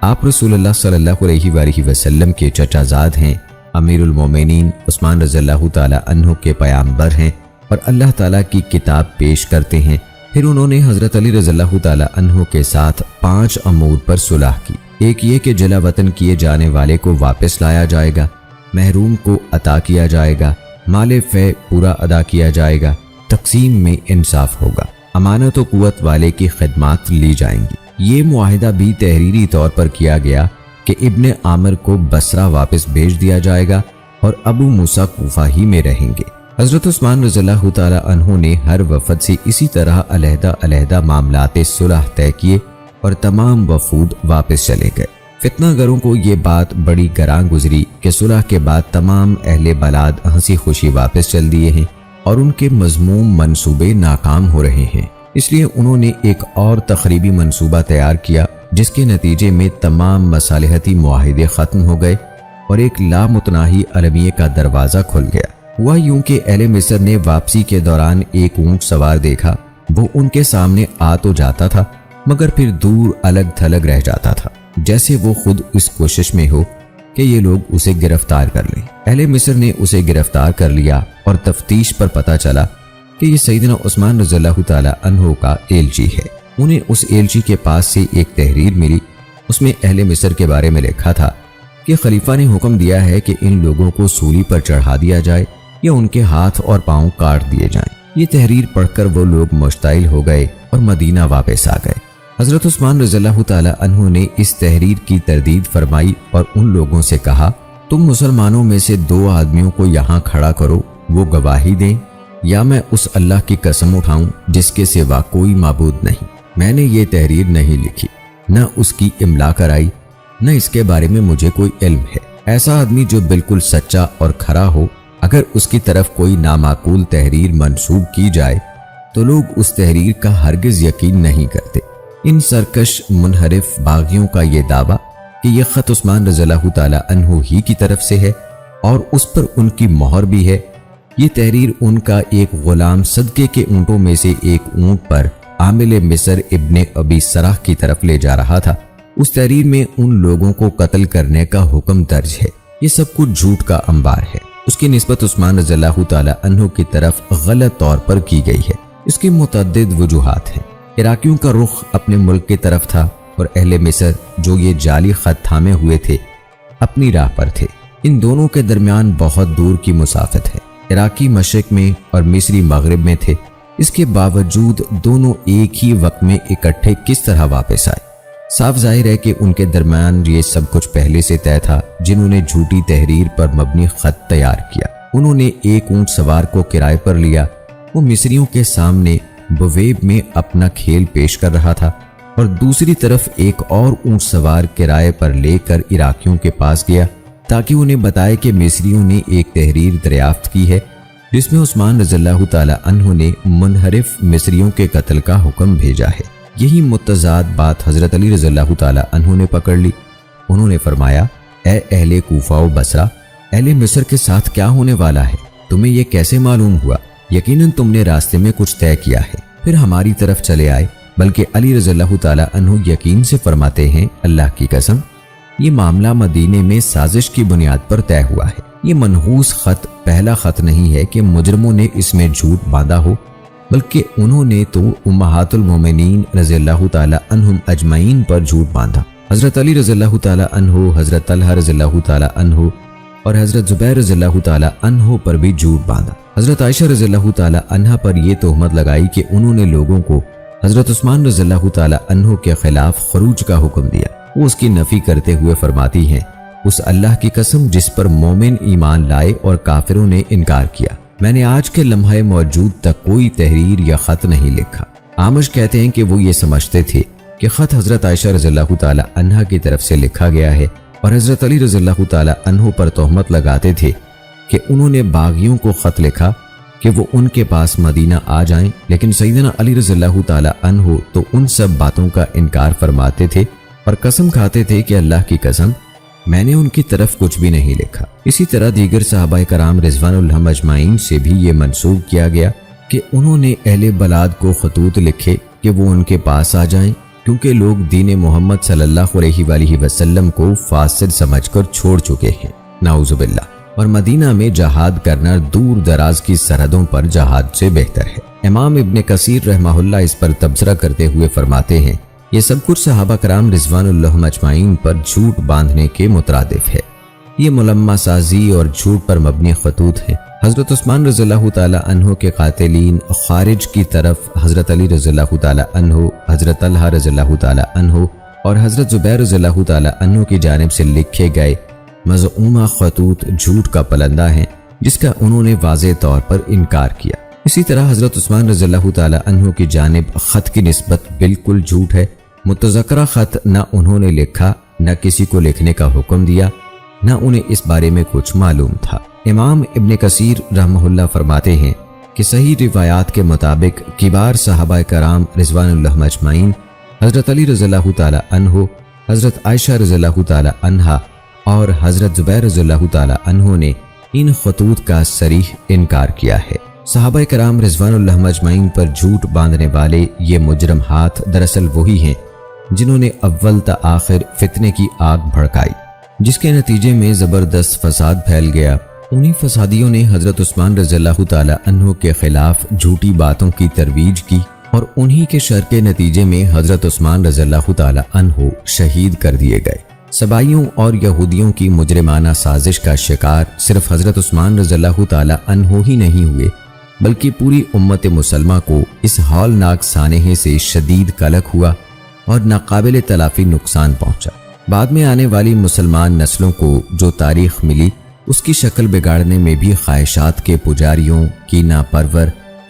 Speaker 1: آپ رسول اللہ صلی اللہ علیہ وآلہ وسلم کے چچا زاد ہیں، امیر المومنین عثمان رضی اللہ تعالی عنہ کے پیامبر ہیں اور اللہ تعالیٰ کی کتاب پیش کرتے ہیں۔ پھر انہوں نے حضرت علی رضی اللہ تعالی عنہ کے ساتھ 5 امور پر صلح کی۔ ایک یہ کہ جلا وطن کیے جانے والے کو واپس لایا جائے گا، محروم کو عطا کیا جائے گا، مال فے پورا ادا کیا جائے گا، تقسیم میں انصاف ہوگا، امانت و قوت والے کی خدمات لی جائیں گی۔ یہ معاہدہ بھی تحریری طور پر کیا گیا کہ ابن عامر کو بصرہ واپس بھیج دیا جائے گا اور ابو موسیٰ کوفہ ہی میں رہیں گے۔ حضرت عثمان رضی اللہ تعالی عنہ نے ہر وفد سے اسی طرح علیحدہ علیحدہ معاملات صلح طے کیے اور تمام وفود واپس چلے گئے۔ فتنہ گروں کو یہ بات بڑی گراں گزری کہ صلح کے بعد تمام اہل بلاد ہنسی خوشی واپس چل دیے ہیں اور ان کے مذموم منصوبے ناکام ہو رہے ہیں۔ اس لیے انہوں نے ایک اور تخریبی منصوبہ تیار کیا جس کے نتیجے میں تمام مصالحتی معاہدے ختم ہو گئے اور ایک لامتناہی المیے کا دروازہ کھل گیا۔ ہوا یوں کہ اہل مصر نے واپسی کے دوران ایک اونٹ سوار دیکھا، وہ ان کے سامنے آ تو جاتا تھا مگر پھر دور الگ تھلگ رہ جاتا تھا، جیسے وہ خود اس کوشش میں ہو کہ یہ لوگ اسے گرفتار کر لیں۔ اہل مصر نے اسے گرفتار کر لیا اور تفتیش پر پتہ چلا کہ یہ سیدنا عثمان رضی اللہ تعالی عنہ کا ایلچی ہے۔ انہیں اس ایلچی کے پاس سے ایک تحریر ملی، اس میں اہل مصر کے بارے میں لکھا تھا کہ خلیفہ نے حکم دیا ہے کہ ان لوگوں کو سولی پر چڑھا دیا جائے یا ان کے ہاتھ اور پاؤں کاٹ دیے جائیں۔ یہ تحریر پڑھ کر وہ لوگ مشتعل ہو گئے اور مدینہ واپس آ گئے۔ حضرت عثمان رضی اللہ تعالی عنہ نے اس تحریر کی تردید فرمائی اور ان لوگوں سے کہا، تم مسلمانوں میں سے 2 آدمیوں کو یہاں کھڑا کرو، وہ گواہی دیں، یا میں اس اللہ کی قسم اٹھاؤں جس کے سوا کوئی معبود نہیں، میں نے یہ تحریر نہیں لکھی، نہ اس کی املا کرائی، نہ اس کے بارے میں مجھے کوئی علم ہے۔ ایسا آدمی جو بالکل سچا اور کھرا ہو، اگر اس کی طرف کوئی نامعقول تحریر منسوب کی جائے تو لوگ اس تحریر کا ہرگز یقین نہیں کرتے۔ ان سرکش منحرف باغیوں کا یہ دعویٰ کہ یہ خط عثمان رضی اللہ تعالی عنہ ہی کی طرف سے ہے اور اس پر ان کی مہر بھی ہے، یہ تحریر ان کا ایک غلام صدقے کے اونٹوں میں سے ایک اونٹ پر عامل مصر ابن ابی سرح کی طرف لے جا رہا تھا۔ اس تحریر میں ان لوگوں کو قتل کرنے کا حکم درج ہے۔ یہ سب کچھ جھوٹ کا انبار ہے۔ اس کی نسبت عثمان رضی اللہ تعالی عنہ کی طرف غلط طور پر کی گئی ہے۔ اس کی متعدد وجوہات ہیں۔ عراقیوں کا رخ اپنے ملک کی طرف تھا اور اہل مصر جو یہ جعلی خط تھامے ہوئے تھے اپنی راہ پر تھے۔ ان دونوں کے درمیان بہت دور کی مسافت ہے۔ عراقی مشرق میں اور مصری مغرب میں تھے، اس کے باوجود دونوں ایک ہی وقت میں اکٹھے کس طرح واپس آئے؟ صاف ظاہر ہے کہ ان کے درمیان یہ سب کچھ پہلے سے طے تھا۔ جنہوں نے جھوٹی تحریر پر مبنی خط تیار کیا، انہوں نے ایک اونٹ سوار کو کرائے پر لیا، وہ مصریوں کے سامنے بویب میں اپنا کھیل پیش کر رہا تھا اور دوسری طرف ایک اور اونٹ سوار کرائے پر لے کر عراقیوں کے پاس گیا تاکہ انہیں بتائے کہ مصریوں نے ایک تحریر دریافت کی ہے جس میں عثمان رضی اللہ تعالی عنہ نے منحرف مصریوں کے قتل کا حکم بھیجا ہے۔ یہی متضاد بات حضرت علی رضی اللہ تعالی عنہ نے پکڑ لی۔ انہوں نے فرمایا، اے اہل کوفہ و بصرہ، اہل مصر کے ساتھ کیا ہونے والا ہے؟ تمہیں یہ کیسے معلوم ہوا؟ یقیناً تم نے راستے میں کچھ طے کیا ہے، پھر ہماری طرف چلے آئے۔ بلکہ علی رضی اللہ تعالی عنہ یقین سے فرماتے ہیں، اللہ کی قسم یہ معاملہ مدینے میں سازش کی بنیاد پر طے ہوا ہے۔ یہ منحوس خط پہلا خط نہیں ہے کہ مجرموں نے اس میں جھوٹ باندھا ہو، بلکہ انہوں نے تو امہات المومنین رضی اللہ تعالی عنہم اجمعین پر جھوٹ باندھا۔ حضرت علی رضی اللہ تعالی عنہ، حضرت طلحہ رضی اللہ تعالی عنہ اور حضرت زبیر رضی اللہ تعالی عنہ پر بھی جھوٹ باندھا۔ حضرت عائشہ رضی اللہ تعالی عنہ پر یہ تہمت لگائی کہ انہوں نے لوگوں کو حضرت عثمان رضی اللہ تعالی عنہ کے خلاف خروج کا حکم دیا۔ وہ اس کی نفی کرتے ہوئے فرماتی ہیں، اس اللہ کی قسم جس پر مومن ایمان لائے اور کافروں نے انکار کیا، میں نے آج کے لمحے موجود تک کوئی تحریر یا خط نہیں لکھا۔ آمش کہتے ہیں کہ وہ یہ سمجھتے تھے کہ خط حضرت عائشہ رضی اللہ تعالی عنہ کی طرف سے لکھا گیا ہے اور حضرت علی رضی اللہ تعالی عنہ پر تہمت لگاتے تھے کہ انہوں نے باغیوں کو خط لکھا کہ وہ ان کے پاس مدینہ آ جائیں، لیکن سیدنا علی رضی اللہ تعالی عنہ تو ان سب باتوں کا انکار فرماتے تھے اور قسم کھاتے تھے کہ اللہ کی قسم میں نے ان کی طرف کچھ بھی نہیں لکھا۔ اسی طرح دیگر صحابہ کرام رضوان اللہ اجمعین سے بھی یہ منسوب کیا گیا کہ انہوں نے اہل بلاد کو خطوط لکھے کہ وہ ان کے پاس آ جائیں، کیونکہ لوگ دین محمد صلی اللہ علیہ وآلہ وسلم کو فاسد سمجھ کر چھوڑ چکے ہیں، نعوذ باللہ، اور مدینہ میں جہاد کرنا دور دراز کی سرحدوں پر جہاد سے بہتر ہے۔ امام ابن کثیر رحمہ اللہ اس پر تبصرہ کرتے ہوئے فرماتے ہیں، یہ سب کچھ صحابہ کرام رضوان اللہ اجمعین پر جھوٹ باندھنے کے مترادف ہے۔ یہ ملمہ سازی اور جھوٹ پر مبنی خطوط ہیں۔ حضرت عثمان رضی اللہ تعالی عنہ کے قاتلین خارج کی طرف حضرت علی رضی اللہ تعالی عنہ، حضرت طلحہ رضی اللہ تعالی عنہ اور حضرت زبیر رضی اللہ تعالی عنہ کی جانب سے لکھے گئے مزعومہ خطوط جھوٹ کا پلندہ ہیں، جس کا انہوں نے واضح طور پر انکار کیا۔ اسی طرح حضرت عثمان رضی اللہ تعالی عنہ کی جانب خط کی نسبت بالکل جھوٹ ہے۔ متذکرہ خط نہ انہوں نے لکھا، نہ کسی کو لکھنے کا حکم دیا، نہ انہیں اس بارے میں کچھ معلوم تھا۔ امام ابن کثیر رحمہ اللہ فرماتے ہیں کہ صحیح روایات کے مطابق کبار صحابہ کرام رضوان اللہ اجمعین، حضرت علی رضی اللہ تعالی عنہ، حضرت عائشہ رضی اللہ تعالی عنہا اور حضرت زبیر رضی اللہ تعالی عنہ نے ان خطوط کا صریح انکار کیا ہے۔ صحابہ کرام رضوان اللہ اجمعین پر جھوٹ باندھنے والے یہ مجرم ہاتھ دراصل وہی ہیں جنہوں نے اول تا آخر فتنے کی آگ بھڑکائی، جس کے نتیجے میں زبردست فساد پھیل گیا۔ انہی فسادیوں نے حضرت عثمان رضی اللہ تعالی عنہ کے خلاف جھوٹی باتوں کی ترویج کی اور انہی کے شر کے نتیجے میں حضرت عثمان رضی اللہ تعالی عنہ شہید کر دیے گئے۔ سبائیوں اور یہودیوں کی مجرمانہ سازش کا شکار صرف حضرت عثمان رضی اللہ تعالی عنہ ہی نہیں ہوئے، بلکہ پوری امت مسلمہ کو اس ہولناک سانحے سے شدید قلق ہوا اور ناقابل تلافی نقصان پہنچا۔ بعد میں آنے والی مسلمان نسلوں کو جو تاریخ ملی، اس کی شکل بگاڑنے میں بھی خواہشات کے پجاریوں، کینہ پرور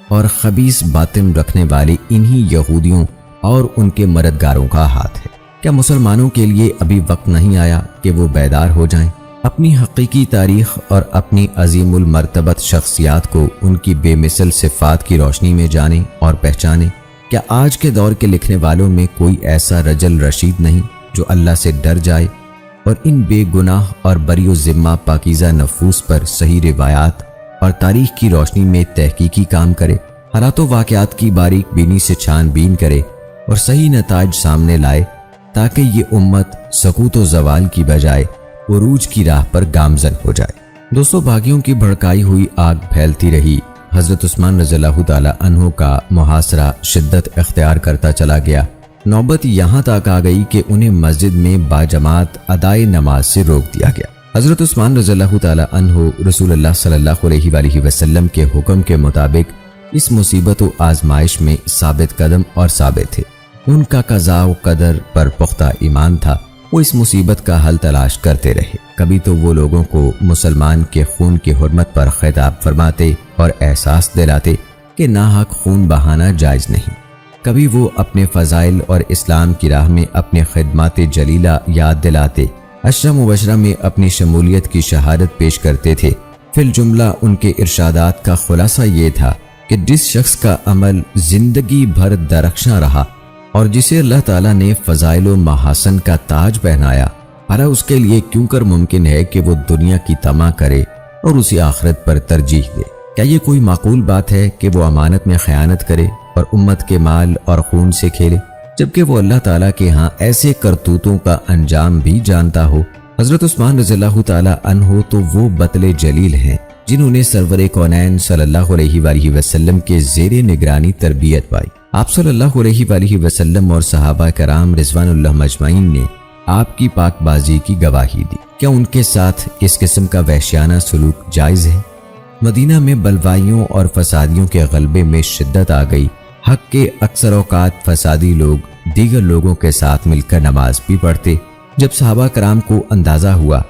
Speaker 1: اور خبیث باطن رکھنے والے انہی یہودیوں اور ان کے مددگاروں کا ہاتھ ہے۔ کیا مسلمانوں کے لیے ابھی وقت نہیں آیا کہ وہ بیدار ہو جائیں، اپنی حقیقی تاریخ اور اپنی عظیم المرتبت شخصیات کو ان کی بے مثل صفات کی روشنی میں جانیں اور پہچانیں؟ کیا آج کے دور کے لکھنے والوں میں کوئی ایسا رجل رشید نہیں جو اللہ سے ڈر جائے اور ان بے گناہ اور بری و ذمہ پاکیزہ نفوس پر صحیح روایات اور تاریخ کی روشنی میں تحقیقی کام کرے، حالات و واقعات کی باریک بینی سے چھان بین کرے اور صحیح نتائج سامنے لائے، تاکہ یہ امت سقوط و زوال کی بجائے عروج کی راہ پر گامزن ہو جائے۔ دوستو، باغیوں کی بھڑکائی ہوئی آگ پھیلتی رہی۔ حضرت عثمان رضی اللہ تعالی عنہ کا محاصرہ شدت اختیار کرتا چلا گیا۔ نوبت یہاں تک آ گئی کہ انہیں مسجد میں باجماعت ادائے نماز سے روک دیا گیا۔ حضرت عثمان رضی اللہ تعالی عنہ رسول اللہ صلی اللہ علیہ وآلہ وسلم کے حکم کے مطابق اس مصیبت و آزمائش میں ثابت قدم اور ثابت تھے۔ ان کا قضاء و قدر پر پختہ ایمان تھا۔ وہ اس مصیبت کا حل تلاش کرتے رہے۔ کبھی تو وہ لوگوں کو مسلمان کے خون کی حرمت پر خطاب فرماتے اور احساس دلاتے کہ ناحق خون بہانا جائز نہیں۔ کبھی وہ اپنے فضائل اور اسلام کی راہ میں اپنے خدمات جلیلہ یاد دلاتے، عشرہ مبشرہ میں اپنی شمولیت کی شہادت پیش کرتے تھے۔ فی الجملہ ان کے ارشادات کا خلاصہ یہ تھا کہ جس شخص کا عمل زندگی بھر درخشاں رہا اور جسے اللہ تعالیٰ نے فضائل و محاسن کا تاج پہنایا، بھلا اس کے لیے کیوں کر ممکن ہے کہ وہ دنیا کی طمع کرے اور اسی آخرت پر ترجیح دے؟ کیا یہ کوئی معقول بات ہے کہ وہ امانت میں خیانت کرے اور امت کے مال اور خون سے کھیلے، جبکہ وہ اللہ تعالیٰ کے ہاں ایسے کرتوتوں کا انجام بھی جانتا ہو؟ حضرت عثمان رضی اللہ تعالیٰ عنہ تو وہ بطل جلیل ہیں جنہوں نے سرور کونین صلی اللہ علیہ وآلہ وسلم کے زیر نگرانی تربیت پائی۔ آپ صلی اللہ علیہ وآلہ وسلم اور صحابہ کرام رضوان اللہ مجمعین نے آپ کی پاک بازی کی گواہی دی۔ کیا ان کے ساتھ اس قسم کا وحشیانہ سلوک جائز ہے؟ مدینہ میں بلوائیوں اور فسادیوں کے غلبے میں شدت آ گئی۔ حق کے اکثر اوقات فسادی لوگ دیگر لوگوں کے ساتھ مل کر نماز بھی پڑھتے۔ جب صحابہ کرام کو اندازہ ہوا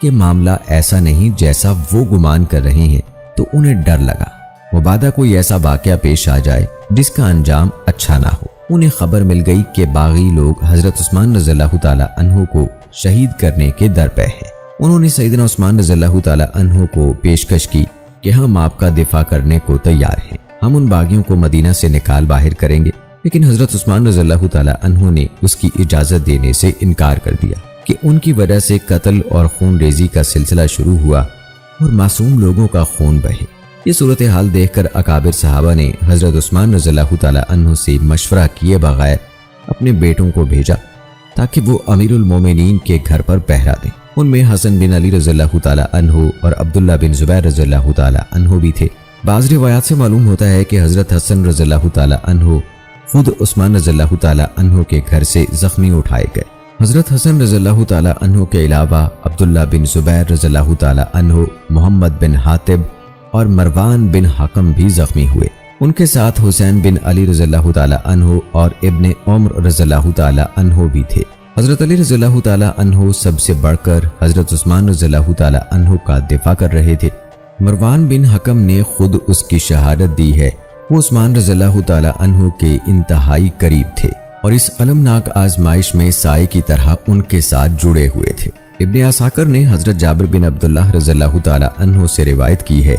Speaker 1: کہ معاملہ ایسا نہیں جیسا وہ گمان کر رہے ہیں تو انہیں ڈر لگا مبادا کوئی ایسا واقعہ پیش آ جائے جس کا انجام اچھا نہ ہو۔ انہیں خبر مل گئی کہ باغی لوگ حضرت عثمان رضی اللہ تعالی عنہ کو شہید کرنے کے در پہ ہیں۔ انہوں نے سیدنا عثمان رضی اللہ تعالی عنہ کو پیشکش کی کہ ہم آپ کا دفاع کرنے کو تیار ہیں، ہم ان باغیوں کو مدینہ سے نکال باہر کریں گے، لیکن حضرت عثمان رضی اللہ تعالی عنہ نے اس کی اجازت دینے سے انکار کر دیا کہ ان کی وجہ سے قتل اور خون ریزی کا سلسلہ شروع ہوا اور معصوم لوگوں کا خون بہے۔ یہ صورتحال دیکھ کر اکابر صحابہ نے حضرت عثمان رضی اللہ تعالی عنہ سے مشورہ کیے بغیر اپنے بیٹوں کو بھیجا تاکہ وہ امیر المومنین کے گھر پر پہرا دیں۔ ان میں حسن بن علی رضی اللہ تعالی عنہ اور عبداللہ بن زبیر رضی اللہ تعالی عنہ بھی تھے۔ بعض روایات سے معلوم ہوتا ہے کہ حضرت حسن رضی اللہ تعالی عنہ خود عثمان رضی اللہ تعالی عنہ کے گھر سے زخمی اٹھائے گئے۔ حضرت حسن رضی اللہ تعالی عنہ کے علاوہ عبداللہ بن زبیر رضی اللہ تعالی عنہ، محمد بن حاتب اور مروان بن حکم بھی زخمی ہوئے۔ ان کے ساتھ حسین بن علی رضی اللہ تعالی عنہ اور ابن عمر رضی اللہ تعالی عنہ بھی تھے۔ حضرت علی رضی اللہ تعالی عنہ سب سے بڑھ کر حضرت عثمان رضی اللہ تعالی عنہ کا دفاع کر رہے تھے۔ مروان بن حکم نے خود اس کی شہادت دی ہے۔ وہ عثمان رضی اللہ تعالی عنہ کے انتہائی قریب تھے اور اس المناک آزمائش میں سائے کی طرح ان کے ساتھ جڑے ہوئے تھے۔ ابن عساکر نے حضرت جابر بن عبداللہ رضی اللہ تعالی عنہ سے روایت کی ہے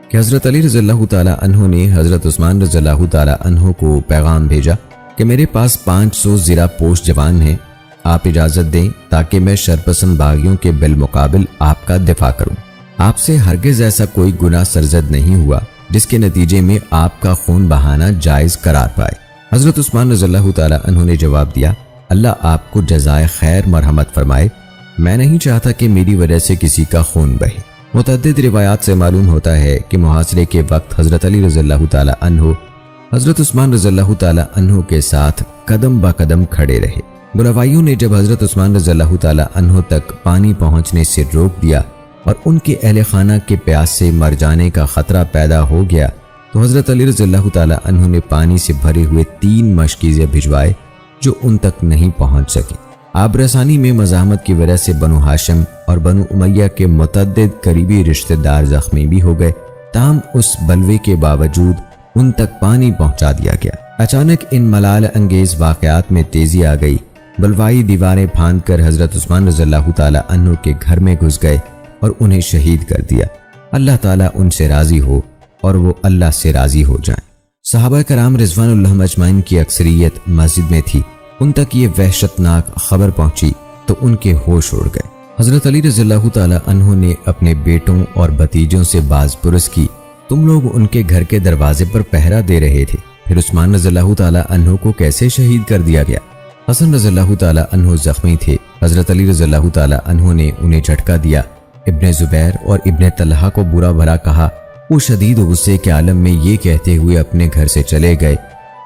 Speaker 1: کہ حضرت علی رضی اللہ تعالی عنہ نے حضرت عثمان رضی اللہ تعالی عنہ کو پیغام بھیجا کہ میرے پاس 500 زرہ پوش جوان ہیں، آپ اجازت دیں تاکہ میں شرپسند باغیوں کے بالمقابل آپ کا دفاع کروں۔ آپ سے ہرگز ایسا کوئی گناہ سرزد نہیں ہوا جس کے نتیجے میں آپ کا خون بہانا جائز قرار پائے۔ حضرت عثمان رضی اللہ تعالی عنہ نے جواب دیا، اللہ آپ کو جزائے خیر مرحمت فرمائے، میں نہیں چاہتا کہ میری وجہ سے کسی کا خون بہے۔ متعدد روایات سے معلوم ہوتا ہے کہ محاصرے کے وقت حضرت علی رضی اللہ تعالی عنہ حضرت عثمان رضی اللہ تعالی عنہ کے ساتھ قدم با قدم کھڑے رہے۔ بلوائیوں نے جب حضرت عثمان رضی اللہ تعالی عنہ تک پانی پہنچنے سے روک دیا اور ان کے اہل خانہ کے پیاس سے مر جانے کا خطرہ پیدا ہو گیا تو حضرت علی رضی اللہ تعالی عنہ نے پانی سے بھرے ہوئے 3 مشکیزیں بھجوائے جو ان تک نہیں پہنچ سکی۔ آب رسانی میں مزاحمت کی وجہ سے بنو ہاشم اور بنو امیہ کے متعدد قریبی رشتہ دار زخمی بھی ہو گئے، تاہم اس بلوے کے باوجود ان تک پانی پہنچا دیا گیا۔ اچانک ان ملال انگیز واقعات میں تیزی آ گئی۔ بلوائی دیواریں پھاند کر حضرت عثمان رضی اللہ تعالی عنہ کے گھر میں گھس گئے اور انہیں شہید کر دیا۔ اللہ تعالیٰ ان سے راضی ہو اور وہ اللہ سے راضی ہو جائیں۔ صحابہ کرام رضوان اللہ مجمعین کی اکثریت مسجد میں تھی۔ ان تک یہ وحشتناک خبر پہنچی تو ان کے ہوش اڑ گئے۔ حضرت علی رضی اللہ تعالی عنہ نے اپنے بیٹوں اور بھتیجوں سے باز پرس کی، تم لوگ ان کے گھر کے دروازے پر پہرا دے رہے تھے، پھر عثمان رضی اللہ تعالی عنہ کو کیسے شہید کر دیا گیا؟ حسن رضی اللہ تعالی عنہ زخمی تھے۔ حضرت علی رضی اللہ تعالی عنہ نے انہیں جھٹکا دیا۔ ابن زبیر اور ابن طلحہ کو برا بھلا کہا۔ وہ شدید غصے کے عالم میں یہ کہتے ہوئے اپنے گھر سے چلے گئے،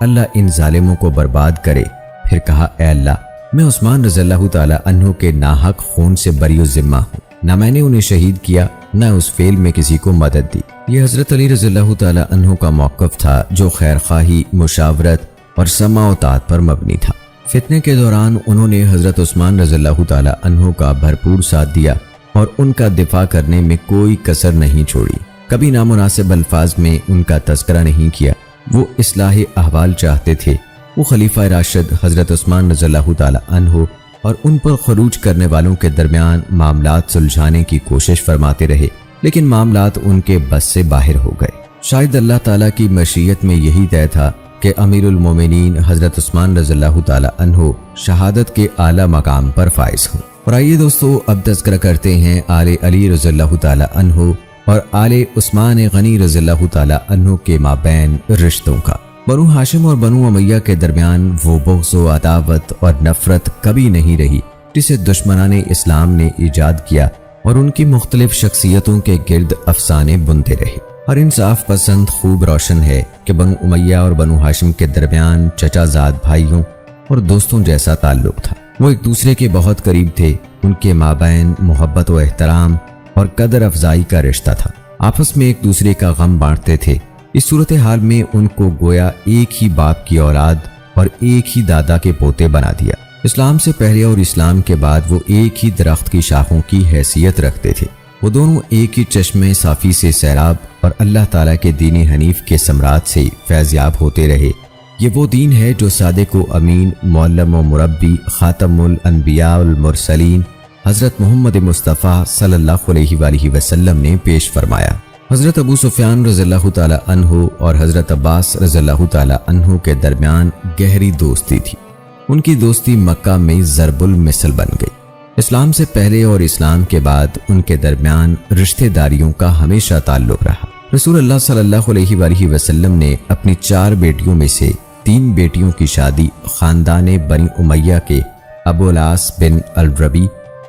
Speaker 1: اللہ ان ظالموں کو برباد کرے۔ پھر کہا، اے اللہ، میں عثمان رضی اللہ تعالی عنہ کے ناحق خون سے بری الذمہ ہوں، نہ میں نے انہیں شہید کیا نہ اس فعل میں کسی کو مدد دی۔ یہ حضرت علی رضی اللہ تعالی عنہ کا موقف تھا جو خیر خواہی، مشاورت اور سماع و طاعت پر مبنی تھا۔ فتنے کے دوران انہوں نے حضرت عثمان رضی اللہ تعالی عنہ کا بھرپور ساتھ دیا اور ان کا دفاع کرنے میں کوئی کسر نہیں چھوڑی۔ کبھی نامناسب الفاظ میں ان کا تذکرہ نہیں کیا وہ اصلاح احوال چاہتے تھے۔ وہ خلیفہ راشد حضرت عثمان رضی اللہ تعالی عنہ اور ان پر خروج کرنے والوں کے درمیان معاملات سلجھانے کی کوشش فرماتے رہے، لیکن معاملات ان کے بس سے باہر ہو گئے۔ شاید اللہ تعالیٰ کی مشیت میں یہی طے تھا کہ امیر المومنین حضرت عثمان رضی اللہ تعالی عنہ شہادت کے اعلیٰ مقام پر فائز ہوں۔ اور آئیے دوستو اب تذکرہ کرتے ہیں آل علی رضی اللہ تعالی عنہ اور آل عثمان غنی رضی اللہ تعالی عنہ کے مابین رشتوں کا۔ بنو ہاشم اور بنو امیہ کے درمیان وہ بغض و عداوت اور نفرت کبھی نہیں رہی جسے دشمنان اسلام نے ایجاد کیا اور ان کی مختلف شخصیتوں کے گرد افسانے بنتے رہے۔ ہر انصاف پسند خوب روشن ہے کہ بنو امیہ اور بنو ہاشم کے درمیان چچا زاد بھائیوں اور دوستوں جیسا تعلق تھا۔ وہ ایک دوسرے کے بہت قریب تھے، ان کے مابین محبت و احترام اور قدر افزائی کا رشتہ تھا، آپس میں ایک دوسرے کا غم بانٹتے تھے۔ اس صورتحال میں ان کو گویا ایک ہی باپ کی اولاد اور ایک ہی دادا کے پوتے بنا دیا۔ اسلام سے پہلے اور اسلام کے بعد وہ ایک ہی درخت کی شاخوں کی حیثیت رکھتے تھے۔ وہ دونوں ایک ہی چشمے صافی سے سیراب اور اللہ تعالیٰ کے دین حنیف کے ثمرات سے فیضیاب ہوتے رہے۔ یہ وہ دین ہے جو صادق و امین، معلم و مربی، خاتم الانبیاء والمرسلین حضرت محمد مصطفیٰ صلی اللہ علیہ وآلہ وسلم نے پیش فرمایا۔ حضرت ابو سفیان رضی اللہ تعالی عنہ اور حضرت عباس رضی اللہ تعالی عنہ کے درمیان گہری دوستی تھی۔ ان کی دوستی مکہ میں ضرب المثل بن گئی۔ اسلام سے پہلے اور اسلام کے بعد ان کے درمیان رشتہ داریوں کا ہمیشہ تعلق رہا۔ رسول اللہ صلی اللہ علیہ وآلہ وسلم نے اپنی 4 بیٹیوں میں سے 3 بیٹیوں کی شادی خاندان بنی امیہ کے ابو العاص بن الربیع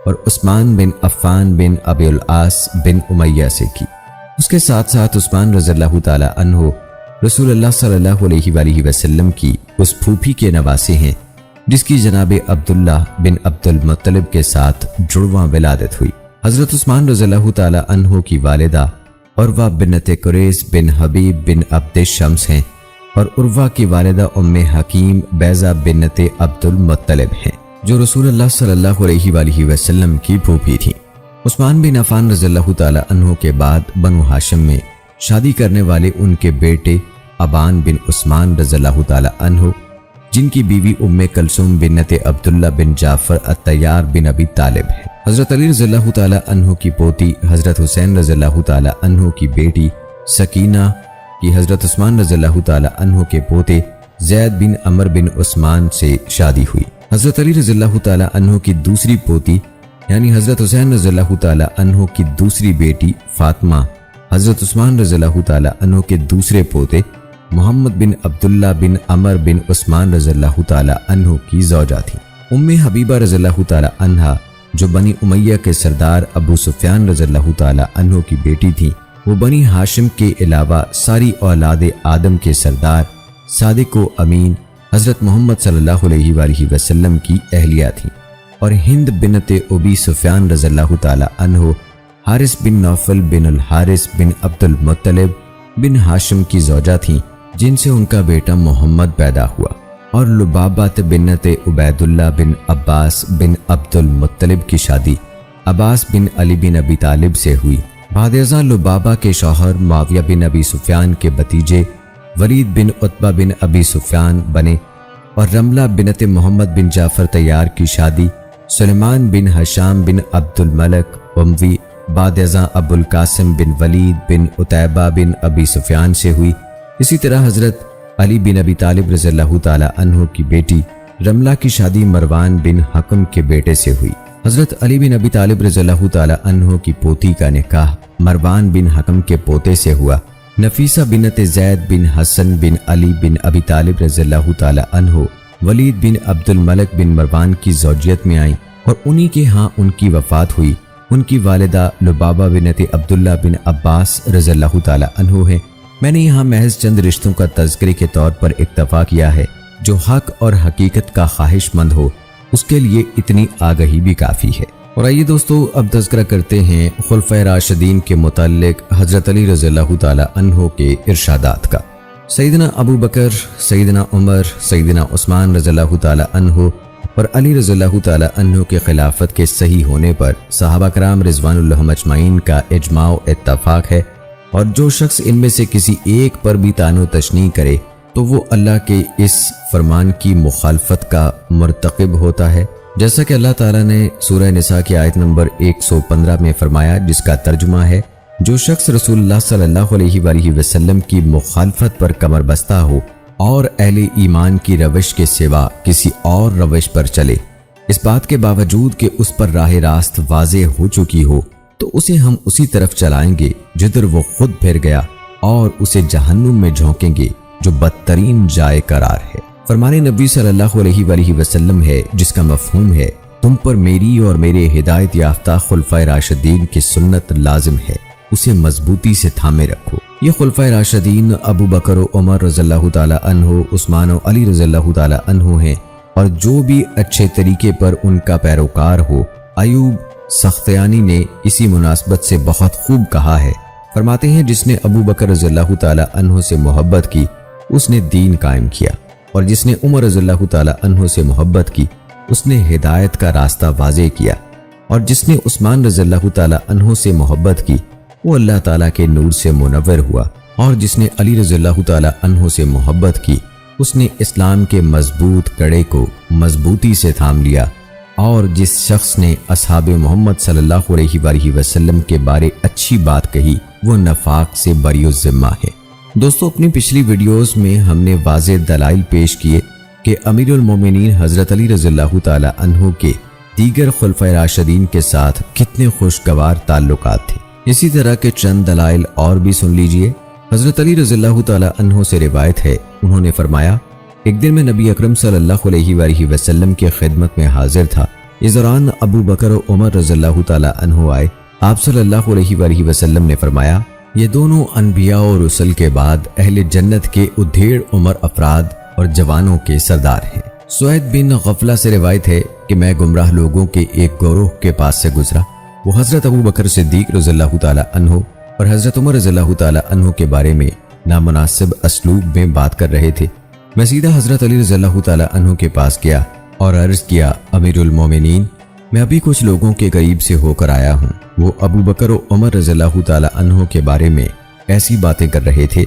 Speaker 1: اور عثمان بن عفان بن ابی العاص بن امیہ سے کی۔ اس کے ساتھ ساتھ عثمان رضی اللہ تعالی عنہ رسول اللہ صلی اللہ علیہ وآلہ وسلم کی اس پھوپھی کے نواسے ہیں جس کی جناب عبداللہ بن عبد المطلب کے ساتھ جڑواں ولادت ہوئی۔ حضرت عثمان رضی اللہ تعالی عنہ کی والدہ عروہ بنت قریظ بن حبیب بن عبد الشمس ہیں اور عروہ کی والدہ ام حکیم بیضہ بنت عبد المطلب ہیں جو رسول اللہ صلی اللہ علیہ وآلہ وسلم کی پھوپھی تھیں۔ عثمان بن عفان رضی اللہ تعالی عنہ کے بعد بنو ہاشم میں شادی کرنے والے ان کے بیٹے ابان بن عثمان رضی اللہ تعالی عنہ، جن کی بیوی ام کلثوم بنت عبداللہ بن جعفر الطیار بن ابی طالب ہے۔ حضرت علی رضی اللہ تعالی عنہ کی پوتی حضرت حسین رضی اللہ تعالی عنہ کی بیٹی سکینہ کی حضرت عثمان رضی اللہ تعالی عنہ کے پوتے زید بن عمر بن عثمان سے شادی ہوئی۔ حضرت علی رضی اللہ تعالی عنہ کی دوسری پوتی یعنی حضرت حسین رضی اللہ تعالی عنہ کی دوسری بیٹی فاطمہ حضرت عثمان رضی اللہ تعالی عنہ کے دوسرے پوتے محمد بن عبداللہ بن عمر بن عثمان رضی اللہ تعالی عنہ کی زوجہ تھی۔ ام حبیبہ رضی اللہ تعالی عنہ جو بنی امیہ کے سردار ابو سفیان رضی اللہ تعالی عنہ کی بیٹی تھی، وہ بنی ہاشم کے علاوہ ساری اولاد آدم کے سردار صادق و امین حضرت محمد صلی اللہ علیہ وآلہ وسلم کی اہلیہ تھی، اور ہند بنت ابی سفیان رضی اللہ تعالی عنہ حارث بن نوفل بن الحارث بن عبد المطلب بن ہاشم کی زوجہ تھیں، جن سے ان کا بیٹا محمد پیدا ہوا، اور لبابت بنت عبید اللہ بن عباس بن عبد المطلب کی شادی عباس بن علی بن ابی طالب سے ہوئی۔ بعد ازاں لبابہ کے شوہر معاویہ بن ابی سفیان کے بھتیجے ولید بن عتبہ بن ابی سفیان بنے، اور رملہ بنت محمد بن جعفر طیار کی شادی سلیمان بن ہشام بن عبد الملک اموی بعد ازاں ابو القاسم بن ولید بن عتیبہ بن ابی سفیان سے ہوئی۔ اسی طرح حضرت علی بن ابی طالب رضی اللہ تعالی عنہ کی بیٹی رملہ کی شادی مروان بن حکم کے بیٹے سے ہوئی۔ حضرت علی بن ابی طالب رضی اللہ تعالی عنہ کی پوتی کا نکاح مروان بن حکم کے پوتے سے ہوا۔ نفیسہ بنت زید بن حسن بن علی بن ابی طالب رضی اللہ تعالی عنہ ولید بن عبد الملک بن مروان کی زوجیت میں آئیں اور انہی کے ہاں ان کی وفات ہوئی۔ ان کی والدہ لبابہ بنت عبداللہ بن عباس رضی اللہ تعالی عنہ ہیں۔ میں نے یہاں محض چند رشتوں کا تذکرے کے طور پر اکتفا کیا ہے، جو حق اور حقیقت کا خواہش مند ہو اس کے لیے اتنی آگہی بھی کافی ہے۔ اور آئیے دوستو اب تذکرہ کرتے ہیں خلفائے راشدین کے متعلق حضرت علی رضی اللہ تعالی عنہ کے ارشادات کا۔ سیدنا ابو بکر، سیدنا عمر، سیدنا عثمان رضی اللہ تعالی عنہ اور علی رضی اللہ تعالی عنہ کے خلافت کے صحیح ہونے پر صحابہ کرام رضوان اللہ اجمعین کا اجماع و اتفاق ہے اور جو شخص ان میں سے کسی ایک پر بھی طعن و تشنیع کرے تو وہ اللہ کے اس فرمان کی مخالفت کا مرتکب ہوتا ہے، جیسا کہ اللہ تعالیٰ نے سورہ نساء کی آیت نمبر 115 میں فرمایا، جس کا ترجمہ ہے، جو شخص رسول اللہ صلی اللہ علیہ وآلہ وسلم کی مخالفت پر کمر بستہ ہو اور اہل ایمان کی روش کے سوا کسی اور روش پر چلے، اس بات کے باوجود کہ اس پر راہ راست واضح ہو چکی ہو، تو اسے ہم اسی طرف چلائیں گے جدھر وہ خود پھر گیا، اور اسے جہنم میں جھونکیں گے جو بدترین جائے قرار ہے۔ فرمان نبی صلی اللہ علیہ وآلہ وسلم ہے، جس کا مفہوم ہے، تم پر میری اور میرے ہدایت یافتہ خلفائے راشدین کی سنت لازم ہے، اسے مضبوطی سے تھامے رکھو۔ یہ خلفائے راشدین ابو بکر و عمر رضی اللہ تعالی عنہ، عثمان و علی رضی اللہ تعالی عنہ ہیں، اور جو بھی اچھے طریقے پر ان کا پیروکار ہو۔ ایوب سختیانی نے اسی مناسبت سے بہت خوب کہا ہے، فرماتے ہیں، جس نے ابو بکر رضی اللہ تعالی عنہ سے محبت کی اس نے دین قائم کیا، اور جس نے عمر رضی اللہ تعالی عنہ سے محبت کی اس نے ہدایت کا راستہ واضح کیا، اور جس نے عثمان رضی اللہ تعالی عنہ سے محبت کی وہ اللہ تعالیٰ کے نور سے منور ہوا، اور جس نے علی رضی اللہ تعالی عنہ سے محبت کی اس نے اسلام کے مضبوط کڑے کو مضبوطی سے تھام لیا، اور جس شخص نے اصحاب محمد صلی اللہ علیہ وآلہ وسلم کے بارے اچھی بات کہی وہ نفاق سے بری الذمہ ہے۔ دوستو، اپنی پچھلی ویڈیوز میں ہم نے واضح دلائل پیش کیے کہ امیر المومنین حضرت علی رضی اللہ تعالی عنہ کے دیگر خلفائے راشدین کے ساتھ کتنے خوشگوار تعلقات تھے۔ اسی طرح کے چند دلائل اور بھی سن لیجئے۔ حضرت علی رضی اللہ تعالی عنہ سے روایت ہے، انہوں نے فرمایا، ایک دن میں نبی اکرم صلی اللہ علیہ وآلہ وسلم کی خدمت میں حاضر تھا۔ اس دوران ابو بکر و عمر رضی اللہ تعالی عنہ آئے۔ آپ صلی اللہ علیہ وآلہ وسلم نے فرمایا، یہ دونوں انبیاء اور رسل کے بعد اہل جنت کے ادھیڑ عمر افراد اور جوانوں کے سردار ہیں۔ سوید بن غفلہ سے روایت ہے کہ میں گمراہ لوگوں کے ایک گروہ کے پاس سے گزرا، وہ حضرت ابو بکر صدیق رضی اللہ تعالی عنہ اور حضرت عمر رضی اللہ تعالی عنہ کے بارے میں نامناسب اسلوب میں بات کر رہے تھے۔ میں سیدھا حضرت علی رضی اللہ تعالی عنہ کے پاس گیا اور عرض کیا، امیر المومنین، میں ابھی کچھ لوگوں کے قریب سے ہو کر آیا ہوں، وہ ابو بکر و عمر رضی اللہ تعالی عنہ کے بارے میں ایسی باتیں کر رہے تھے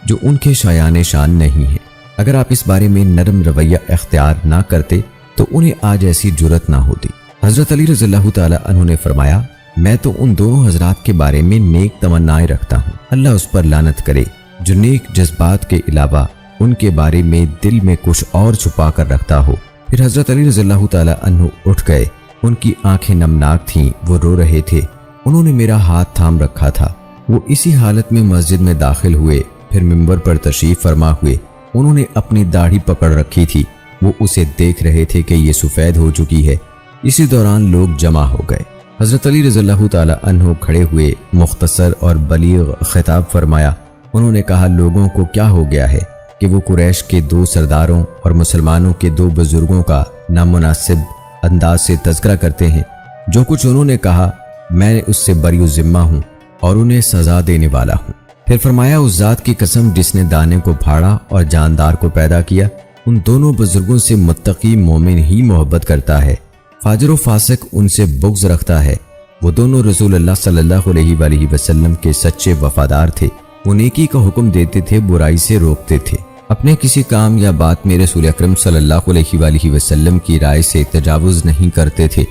Speaker 1: جو ان کے شایان شان نہیں ہیں، اگر آپ اس بارے میں نرم رویہ اختیار نہ کرتے تو انہیں آج ایسی جرت نہ ہوتی۔ حضرت علی رضی اللہ تعالی عنہ نے فرمایا، میں تو ان دونوں حضرات کے بارے میں نیک تمنائیں رکھتا ہوں، اللہ اس پر لعنت کرے جو نیک جذبات کے علاوہ ان کے بارے میں دل میں کچھ اور چھپا کر رکھتا ہو۔ پھر حضرت علی رضی اللہ تعالی عنہ اٹھ گئے، ان کی آنکھیں نمناک تھیں، وہ رو رہے تھے، انہوں نے میرا ہاتھ تھام رکھا تھا۔ وہ اسی حالت میں مسجد میں داخل ہوئے، پھر منبر پر تشریف فرما ہوئے، انہوں نے اپنی داڑھی پکڑ رکھی تھی، وہ اسے دیکھ رہے تھے کہ یہ سفید ہو چکی ہے۔ اسی دوران لوگ جمع ہو گئے، حضرت علی رضی اللہ تعالی عنہ کھڑے ہوئے، مختصر اور بلیغ خطاب فرمایا۔ انہوں نے کہا، لوگوں کو کیا ہو گیا ہے کہ وہ قریش کے دو سرداروں اور مسلمانوں کے دو بزرگوں کا نامناسب انداز سے تذکرہ کرتے ہیں۔ جو کچھ انہوں نے کہا میں اس سے بری الذمہ ہوں اور انہیں سزا دینے والا ہوں۔ پھر فرمایا، اس ذات کی قسم جس نے دانے کو پھاڑا اور جاندار کو پیدا کیا، ان دونوں بزرگوں سے متقی مومن ہی محبت کرتا ہے، فاجر و فاسق ان سے بغض رکھتا ہے۔ وہ دونوں رسول اللہ صلی اللہ علیہ وآلہ وسلم کے سچے وفادار تھے، وہ نیکی کا حکم دیتے تھے، برائی سے روکتے تھے، اپنے کسی کام یا بات میں رسول اکرم صلی اللہ علیہ وآلہ وسلم کی رائے سے تجاوز نہیں کرتے تھے۔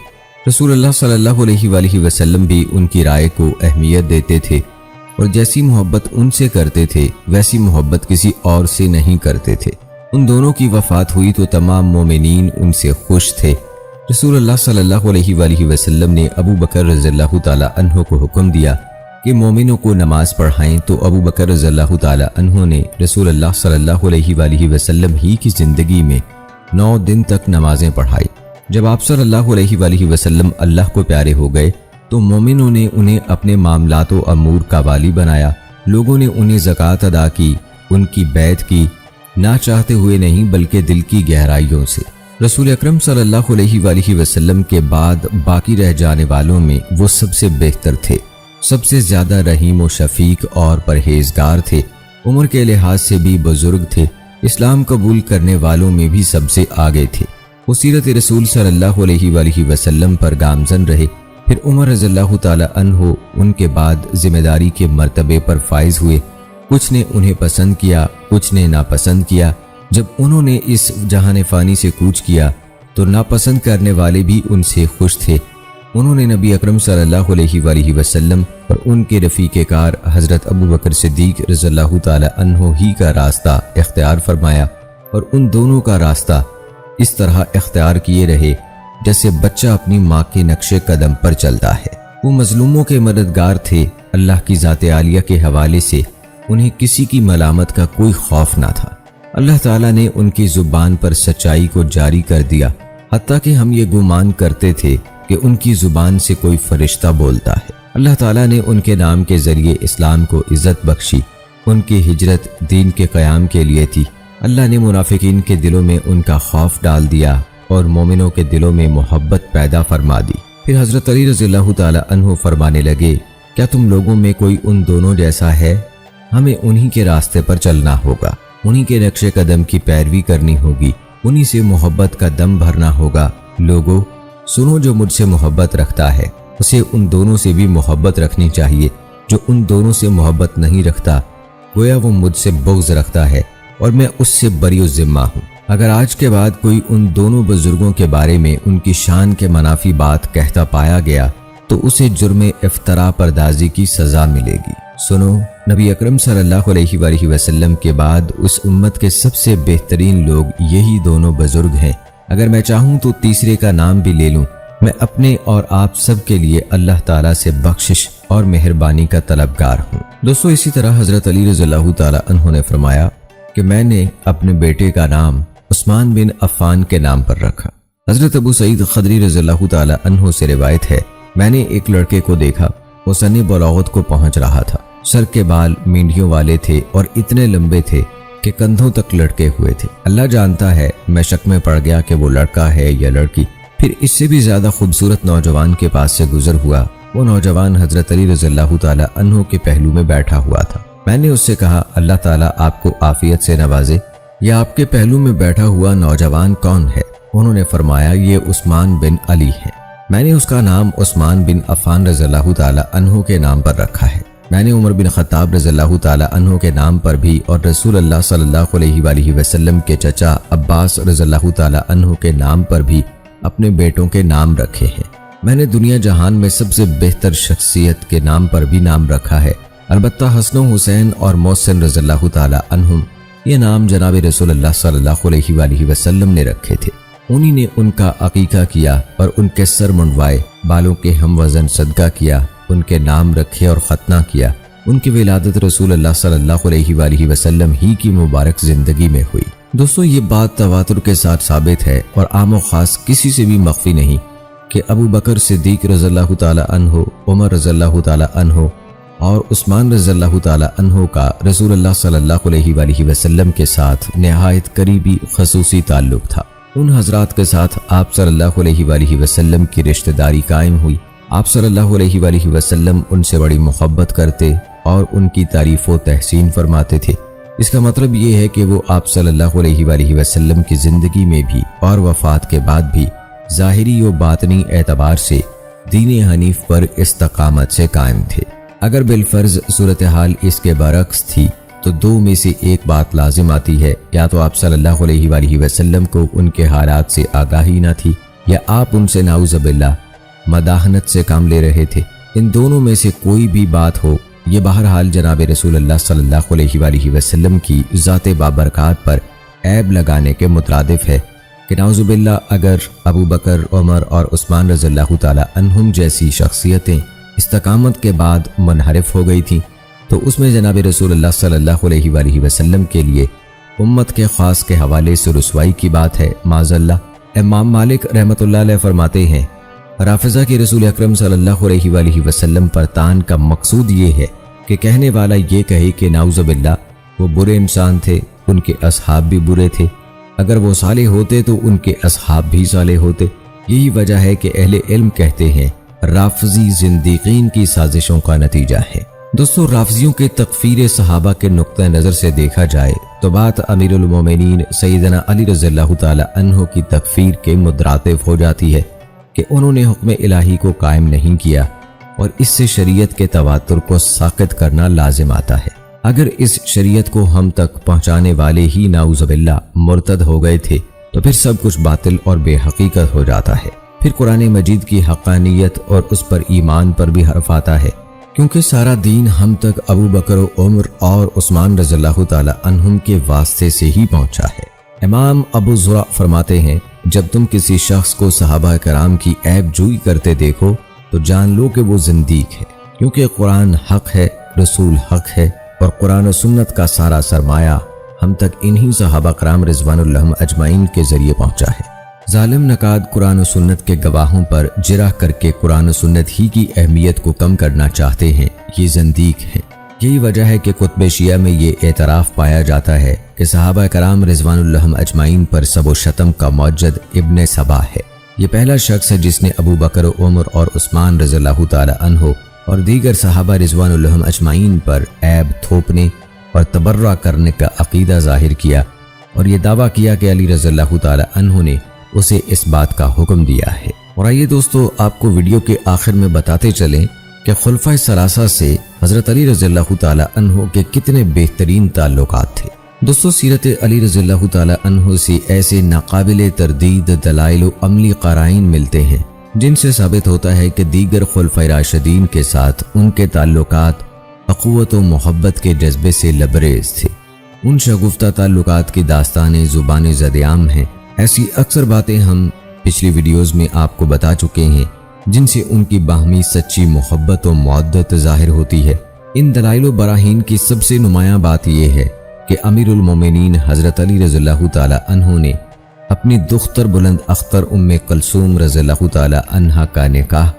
Speaker 1: رسول اللہ صلی اللہ علیہ وآلہ وسلم بھی ان کی رائے کو اہمیت دیتے تھے، اور جیسی محبت ان سے کرتے تھے ویسی محبت کسی اور سے نہیں کرتے تھے۔ ان دونوں کی وفات ہوئی تو تمام مومنین ان سے خوش تھے۔ رسول اللہ صلی اللہ علیہ وآلہ وسلم نے ابو بکر رضی اللہ تعالی عنہ کو حکم دیا کہ مومنوں کو نماز پڑھائیں، تو ابو بکر رضی اللہ تعالی عنہ نے رسول اللہ صلی اللہ علیہ وآلہ وسلم ہی کی زندگی میں 9 دن تک نمازیں پڑھائی۔ جب آپ صلی اللہ علیہ وآلہ وسلم اللہ کو پیارے ہو گئے تو مومنوں نے انہیں اپنے معاملات و امور کا والی بنایا، لوگوں نے انہیں زکوٰۃ ادا کی، ان کی بیعت کی، نہ چاہتے ہوئے نہیں بلکہ دل کی گہرائیوں سے۔ رسول اکرم صلی اللہ علیہ وآلہ وسلم کے بعد باقی رہ جانے والوں میں وہ سب سے بہتر تھے، سب سے زیادہ رحیم و شفیق اور پرہیزگار تھے، عمر کے لحاظ سے بھی بزرگ تھے، اسلام قبول کرنے والوں میں بھی سب سے آگے تھے۔ وہ سیرت رسول صلی اللہ علیہ وآلہ وسلم پر گامزن رہے، پھر عمر رضی اللہ تعالی عنہ ان کے بعد ذمہ داری کے مرتبے پر فائز ہوئے۔ کچھ نے انہیں پسند کیا، کچھ نے ناپسند کیا۔ جب انہوں نے اس جہان فانی سے کوچ کیا تو ناپسند کرنے والے بھی ان سے خوش تھے۔ انہوں نے نبی اکرم صلی اللہ علیہ وآلہ وسلم اور ان کے رفیق کار حضرت ابو بکر صدیق رضی اللہ تعالی عنہ ہی کا راستہ اختیار فرمایا، اور ان دونوں کا راستہ اس طرح اختیار کیے رہے جیسے بچہ اپنی ماں کے نقش قدم پر چلتا ہے۔ وہ مظلوموں کے مددگار تھے۔ اللہ کی ذات عالیہ کے حوالے سے انہیں کسی کی ملامت کا کوئی خوف نہ تھا۔ اللہ تعالیٰ نے ان کی زبان پر سچائی کو جاری کر دیا، حتیٰ کہ ہم یہ گمان کرتے تھے کہ ان کی زبان سے کوئی فرشتہ بولتا ہے۔ اللہ تعالیٰ نے ان کے نام کے ذریعے اسلام کو عزت بخشی۔ ان کی ہجرت دین کے قیام کے لیے تھی۔ اللہ نے منافقین کے دلوں میں ان کا خوف ڈال دیا اور مومنوں کے دلوں میں محبت پیدا فرما دی۔ پھر حضرت علی رضی اللہ تعالی عنہ فرمانے لگے، کیا تم لوگوں میں کوئی ان دونوں جیسا ہے؟ ہمیں انہی کے راستے پر چلنا ہوگا، انہی کے نقش قدم کی پیروی کرنی ہوگی، انہی سے محبت کا دم بھرنا ہوگا۔ لوگو سنو، جو مجھ سے محبت رکھتا ہے اسے ان دونوں سے بھی محبت رکھنی چاہیے۔ جو ان دونوں سے محبت نہیں رکھتا گویا وہ مجھ سے بغض رکھتا ہے اور میں اس سے بری الذمہ ہوں۔ اگر آج کے بعد کوئی ان دونوں بزرگوں کے بارے میں ان کی شان کے منافی بات کہتا پایا گیا تو اسے جرم افتراء پردازی کی سزا ملے گی۔ سنو، نبی اکرم صلی اللہ علیہ وآلہ وسلم کے بعد اس امت کے سب سے بہترین لوگ یہی دونوں بزرگ ہیں۔ اگر میں چاہوں تو تیسرے کا نام بھی لے لوں۔ میں اپنے اور آپ سب کے لیے اللہ تعالیٰ سے بخشش اور مہربانی کا طلبگار ہوں۔ دوستو، اسی طرح حضرت علی رضی اللہ تعالی عنہ نے فرمایا کہ میں نے اپنے بیٹے کا نام عثمان بن عفان کے نام پر رکھا۔ حضرت ابو سعید خدری رضی اللہ تعالی عنہ سے روایت ہے، میں نے ایک لڑکے کو دیکھا، وہ سن بلوغت کو پہنچ رہا تھا۔ سر کے بال مینڈیوں والے تھے اور اتنے لمبے تھے کہ کندھوں تک لٹکے ہوئے تھے۔ اللہ جانتا ہے میں شک میں پڑ گیا کہ وہ لڑکا ہے یا لڑکی۔ پھر اس سے بھی زیادہ خوبصورت نوجوان کے پاس سے گزر ہوا۔ وہ نوجوان حضرت علی رضی اللہ تعالی عنہ کے پہلو میں بیٹھا ہوا تھا۔ میں نے اس سے کہا، اللہ تعالیٰ آپ کو عافیت سے نوازے، یہ آپ کے پہلو میں بیٹھا ہوا نوجوان کون ہے؟ انہوں نے فرمایا، یہ عثمان بن علی ہے۔ میں نے اس کا نام عثمان بن عفان رضی اللہ تعالی عنہ کے نام پر رکھا ہے۔ میں نے عمر بن خطاب رضی اللہ تعالی عنہ کے نام پر بھی اور رسول اللہ صلی اللہ علیہ وآلہ وسلم کے چچا عباس رضی اللہ تعالی عنہ کے نام پر بھی اپنے بیٹوں کے نام رکھے ہیں۔ میں نے دنیا جہان میں سب سے بہتر شخصیت کے نام پر بھی نام رکھا ہے۔ البتہ حسن و حسین اور محسن رضی اللہ تعالی عنہم یہ نام جناب رسول اللہ صلی اللہ علیہ وآلہ وسلم نے رکھے تھے۔ انہی نے ان کا عقیقہ کیا اور ان کے سر منڈوائے، بالوں کے ہم وزن صدقہ کیا، ان کے نام رکھے اور ختنہ کیا۔ ان کی ولادت رسول اللہ صلی اللہ علیہ وآلہ وسلم ہی کی مبارک زندگی میں ہوئی۔ دوستو، یہ بات تواتر کے ساتھ ثابت ہے اور عام و خاص کسی سے بھی مخفی نہیں کہ ابو بکر صدیق رضی اللہ تعالی عنہ، عمر رضی اللہ تعالی عنہ اور عثمان رضی اللہ تعالی عنہ کا رسول اللہ صلی اللہ علیہ وآلہ وسلم کے ساتھ نہایت قریبی خصوصی تعلق تھا۔ ان حضرات کے ساتھ آپ صلی اللہ علیہ وآلہ وسلم کی رشتہ داری قائم ہوئی۔ آپ صلی اللہ علیہ وآلہ وسلم ان سے بڑی محبت کرتے اور ان کی تعریف و تحسین فرماتے تھے۔ اس کا مطلب یہ ہے کہ وہ آپ صلی اللہ علیہ وآلہ وسلم کی زندگی میں بھی اور وفات کے بعد بھی ظاہری و باطنی اعتبار سے دین حنیف پر استقامت سے قائم تھے۔ اگر بالفرض صورتحال اس کے برعکس تھی تو دو میں سے ایک بات لازم آتی ہے، یا تو آپ صلی اللہ علیہ وآلہ وسلم کو ان کے حالات سے آگاہی نہ تھی، یا آپ ان سے نعوذ باللہ مداحنت سے کام لے رہے تھے۔ ان دونوں میں سے کوئی بھی بات ہو، یہ بہرحال جناب رسول اللہ صلی اللہ علیہ وآلہ وسلم کی ذات بابرکات پر عیب لگانے کے مترادف ہے کہ نعوذ باللہ اگر ابو بکر، عمر اور عثمان رضی اللہ تعالی عنہم جیسی شخصیتیں استقامت کے بعد منحرف ہو گئی تھیں تو اس میں جناب رسول اللہ صلی اللہ علیہ وآلہ وسلم کے لیے امت کے خاص کے حوالے سے رسوائی کی بات ہے، معاذ اللہ۔ امام مالک رحمۃ اللہ علیہ فرماتے ہیں، رافضہ کے رسول اکرم صلی اللہ علیہ وآلہ وسلم پر طعن کا مقصود یہ ہے کہ کہنے والا یہ کہے کہ نعوذ باللہ وہ برے انسان تھے، ان کے اصحاب بھی برے تھے، اگر وہ صالح ہوتے تو ان کے اصحاب بھی صالح ہوتے۔ یہی وجہ ہے کہ اہل علم کہتے ہیں رافضی زندیقین کی سازشوں کا نتیجہ ہے۔ دوستو، رافضیوں کے تکفیر صحابہ کے نقطہ نظر سے دیکھا جائے تو بات امیر المومنین سیدنا علی رضی اللہ تعالی عنہ کی تکفیر کے مترادف ہو جاتی ہے۔ کہ انہوں نے حکم الہی کو قائم نہیں کیا اور اس سے شریعت کے تواتر کو ساقط کرنا لازم آتا ہے۔ اگر اس شریعت کو ہم تک پہنچانے والے ہی نعوذ باللہ مرتد ہو گئے تھے تو پھر سب کچھ باطل اور بے حقیقت ہو جاتا ہے۔ پھر قرآن مجید کی حقانیت اور اس پر ایمان پر بھی حرف آتا ہے، کیونکہ سارا دین ہم تک ابو بکر و عمر اور عثمان رضی اللہ تعالی عنہم کے واسطے سے ہی پہنچا ہے۔ امام ابو زرع فرماتے ہیں، جب تم کسی شخص کو صحابہ کرام کی عیب جوئی کرتے دیکھو تو جان لو کہ وہ زندیق ہے، کیونکہ قرآن حق ہے، رسول حق ہے، اور قرآن و سنت کا سارا سرمایہ ہم تک انہی صحابہ کرام رضوان اللہ اجمعین کے ذریعے پہنچا ہے۔ ظالم نقاد قرآن و سنت کے گواہوں پر جرح کر کے قرآن و سنت ہی کی اہمیت کو کم کرنا چاہتے ہیں، یہ زندیق ہیں۔ یہی وجہ ہے کہ کتب شیعہ میں یہ اعتراف پایا جاتا ہے کہ صحابہ کرام رضوان اللہ اجمعین پر سب و شتم کا موجد ابن سبا ہے۔ یہ پہلا شخص ہے جس نے ابو بکر و عمر اور عثمان رضی اللہ تعالی عنہ اور دیگر صحابہ رضوان اللہ اجمعین پر عیب تھوپنے اور تبرع کرنے کا عقیدہ ظاہر کیا اور یہ دعویٰ کیا کہ علی رضی اللہ تعالی عنہ نے اسے اس بات کا حکم دیا ہے۔ اور آئیے دوستو، آپ کو ویڈیو کے آخر میں بتاتے چلیں کہ خلفائے ثلاثہ سے حضرت علی رضی اللہ تعالی عنہ کے کتنے بہترین تعلقات تھے۔ دوستو، سیرت علی رضی اللہ تعالی عنہ سے ایسے ناقابل تردید دلائل و عملی قرائن ملتے ہیں جن سے ثابت ہوتا ہے کہ دیگر خلفائے راشدین کے ساتھ ان کے تعلقات اخوت و محبت کے جذبے سے لبریز تھے۔ ان شگفتہ تعلقات کی داستانیں زبان زدعام ہیں۔ ایسی اکثر باتیں ہم پچھلی ویڈیوز میں آپ کو بتا چکے ہیں جن سے ان کی باہمی سچی محبت و مودت ظاہر ہوتی ہے۔ ان دلائل و براہین کی سب سے نمایاں بات یہ ہے کہ امیر المومنین حضرت علی رضی اللہ تعالی عنہ نے اپنی دختر بلند اختر ام کلثوم رضی اللہ تعالی عنہا کا نکاح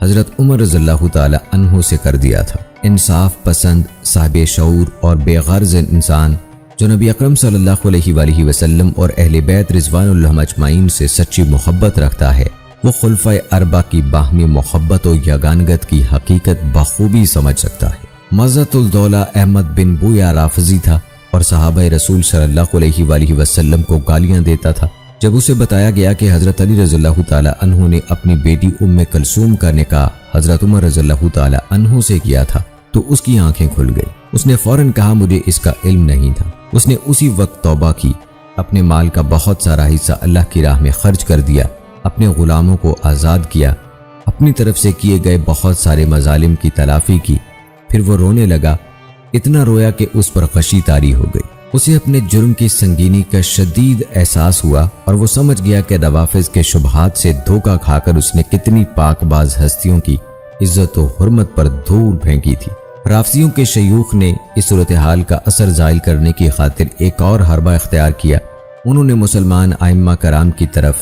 Speaker 1: حضرت عمر رضی اللہ تعالی عنہ سے کر دیا تھا۔ انصاف پسند، صاحب شعور اور بے غرض انسان جو نبی اکرم صلی اللہ علیہ وآلہ وسلم اور اہل بیت رضوان اللہ اجمعین سے سچی محبت رکھتا ہے، وہ خلفائے اربعہ کی باہمی محبت و یگانگت کی حقیقت بخوبی سمجھ سکتا ہے۔ مزت الدولہ احمد بن بویا رافضی تھا اور صحابہ رسول صلی اللہ علیہ وآلہ وسلم کو گالیاں دیتا تھا۔ جب اسے بتایا گیا کہ حضرت علی رضی اللہ تعالی عنہ نے اپنی بیٹی ام کلثوم کا نکاح حضرت عمر رضی اللہ تعالی عنہ سے کیا تھا تو اس کی آنکھیں کھل گئی۔ اس نے فوراً کہا، مجھے اس کا علم نہیں تھا۔ اس نے اسی وقت توبہ کی، اپنے مال کا بہت سارا حصہ اللہ کی راہ میں خرچ کر دیا، اپنے غلاموں کو آزاد کیا، اپنی طرف سے کیے گئے بہت سارے مظالم کی تلافی کی۔ پھر وہ رونے لگا، اتنا رویا کہ اس پر غشی طاری ہو گئی۔ اسے اپنے جرم کی سنگینی کا شدید احساس ہوا اور وہ سمجھ گیا کہ روافض کے شبہات سے دھوکہ کھا کر اس نے کتنی پاک باز ہستیوں کی عزت و حرمت پر دھول پھینکی تھی۔ رافضیوں کے شیوخ نے اس صورتحال کا اثر زائل کرنے کی خاطر ایک اور حربہ اختیار کیا۔ انہوں نے مسلمان ائمہ کرام کی طرف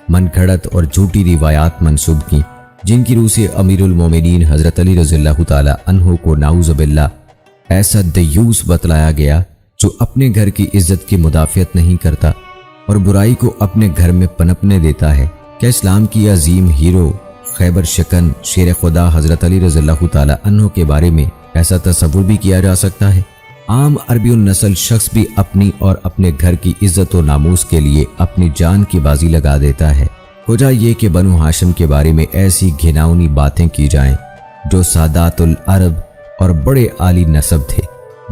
Speaker 1: من گھڑت اور جھوٹی روایات منسوب کی جن کی روح سے امیر المومنین حضرت علی رضی اللہ تعالی عنہ کو نعوذ باللہ ایسا دیوس بتلایا گیا جو اپنے گھر کی عزت کی مدافعت نہیں کرتا اور برائی کو اپنے گھر میں پنپنے دیتا ہے۔ کیا اسلام کی عظیم ہیرو خیبر شکن شیر خدا حضرت علی رضی اللہ تعالی عنہ کے بارے میں ایسا تصور بھی کیا جا سکتا ہے؟ عام عربی النسل شخص بھی اپنی اور اپنے گھر کی عزت و ناموس کے لیے اپنی جان کی بازی لگا دیتا ہے۔ وجہ یہ کہ بنو ہاشم کے بارے میں ایسی گھناؤنی باتیں کی جائیں جو سادات العرب اور بڑے عالی نسب تھے،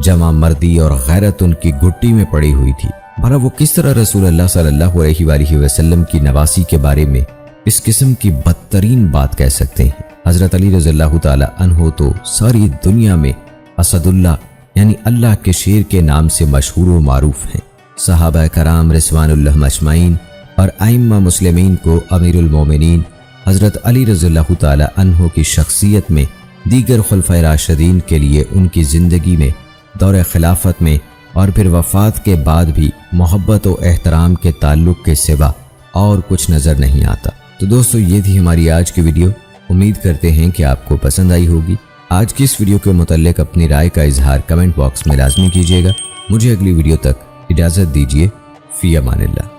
Speaker 1: جمع مردی اور غیرت ان کی گھٹی میں پڑی ہوئی تھی۔ بھلا وہ کس طرح رسول اللہ صلی اللہ علیہ وآلہ وسلم کی نواسی کے بارے میں اس قسم کی بدترین بات کہہ سکتے ہیں؟ حضرت علی رضی اللہ تعالی عنہ تو ساری دنیا میں اسد اللہ یعنی اللہ کے شیر کے نام سے مشہور و معروف ہیں۔ صحابہ کرام رضوان اللہ اجمعین اور ائمہ مسلمین کو امیر المومنین حضرت علی رضی اللہ تعالی عنہ کی شخصیت میں دیگر خلفائے راشدین کے لیے ان کی زندگی میں، دور خلافت میں اور پھر وفات کے بعد بھی محبت و احترام کے تعلق کے سوا اور کچھ نظر نہیں آتا۔ تو دوستو، یہ تھی ہماری آج کی ویڈیو۔ امید کرتے ہیں کہ آپ کو پسند آئی ہوگی۔ آج کی اس ویڈیو کے متعلق اپنی رائے کا اظہار کمنٹ باکس میں لازمی کیجیے گا۔ مجھے اگلی ویڈیو تک اجازت دیجیے۔ فی امان اللہ۔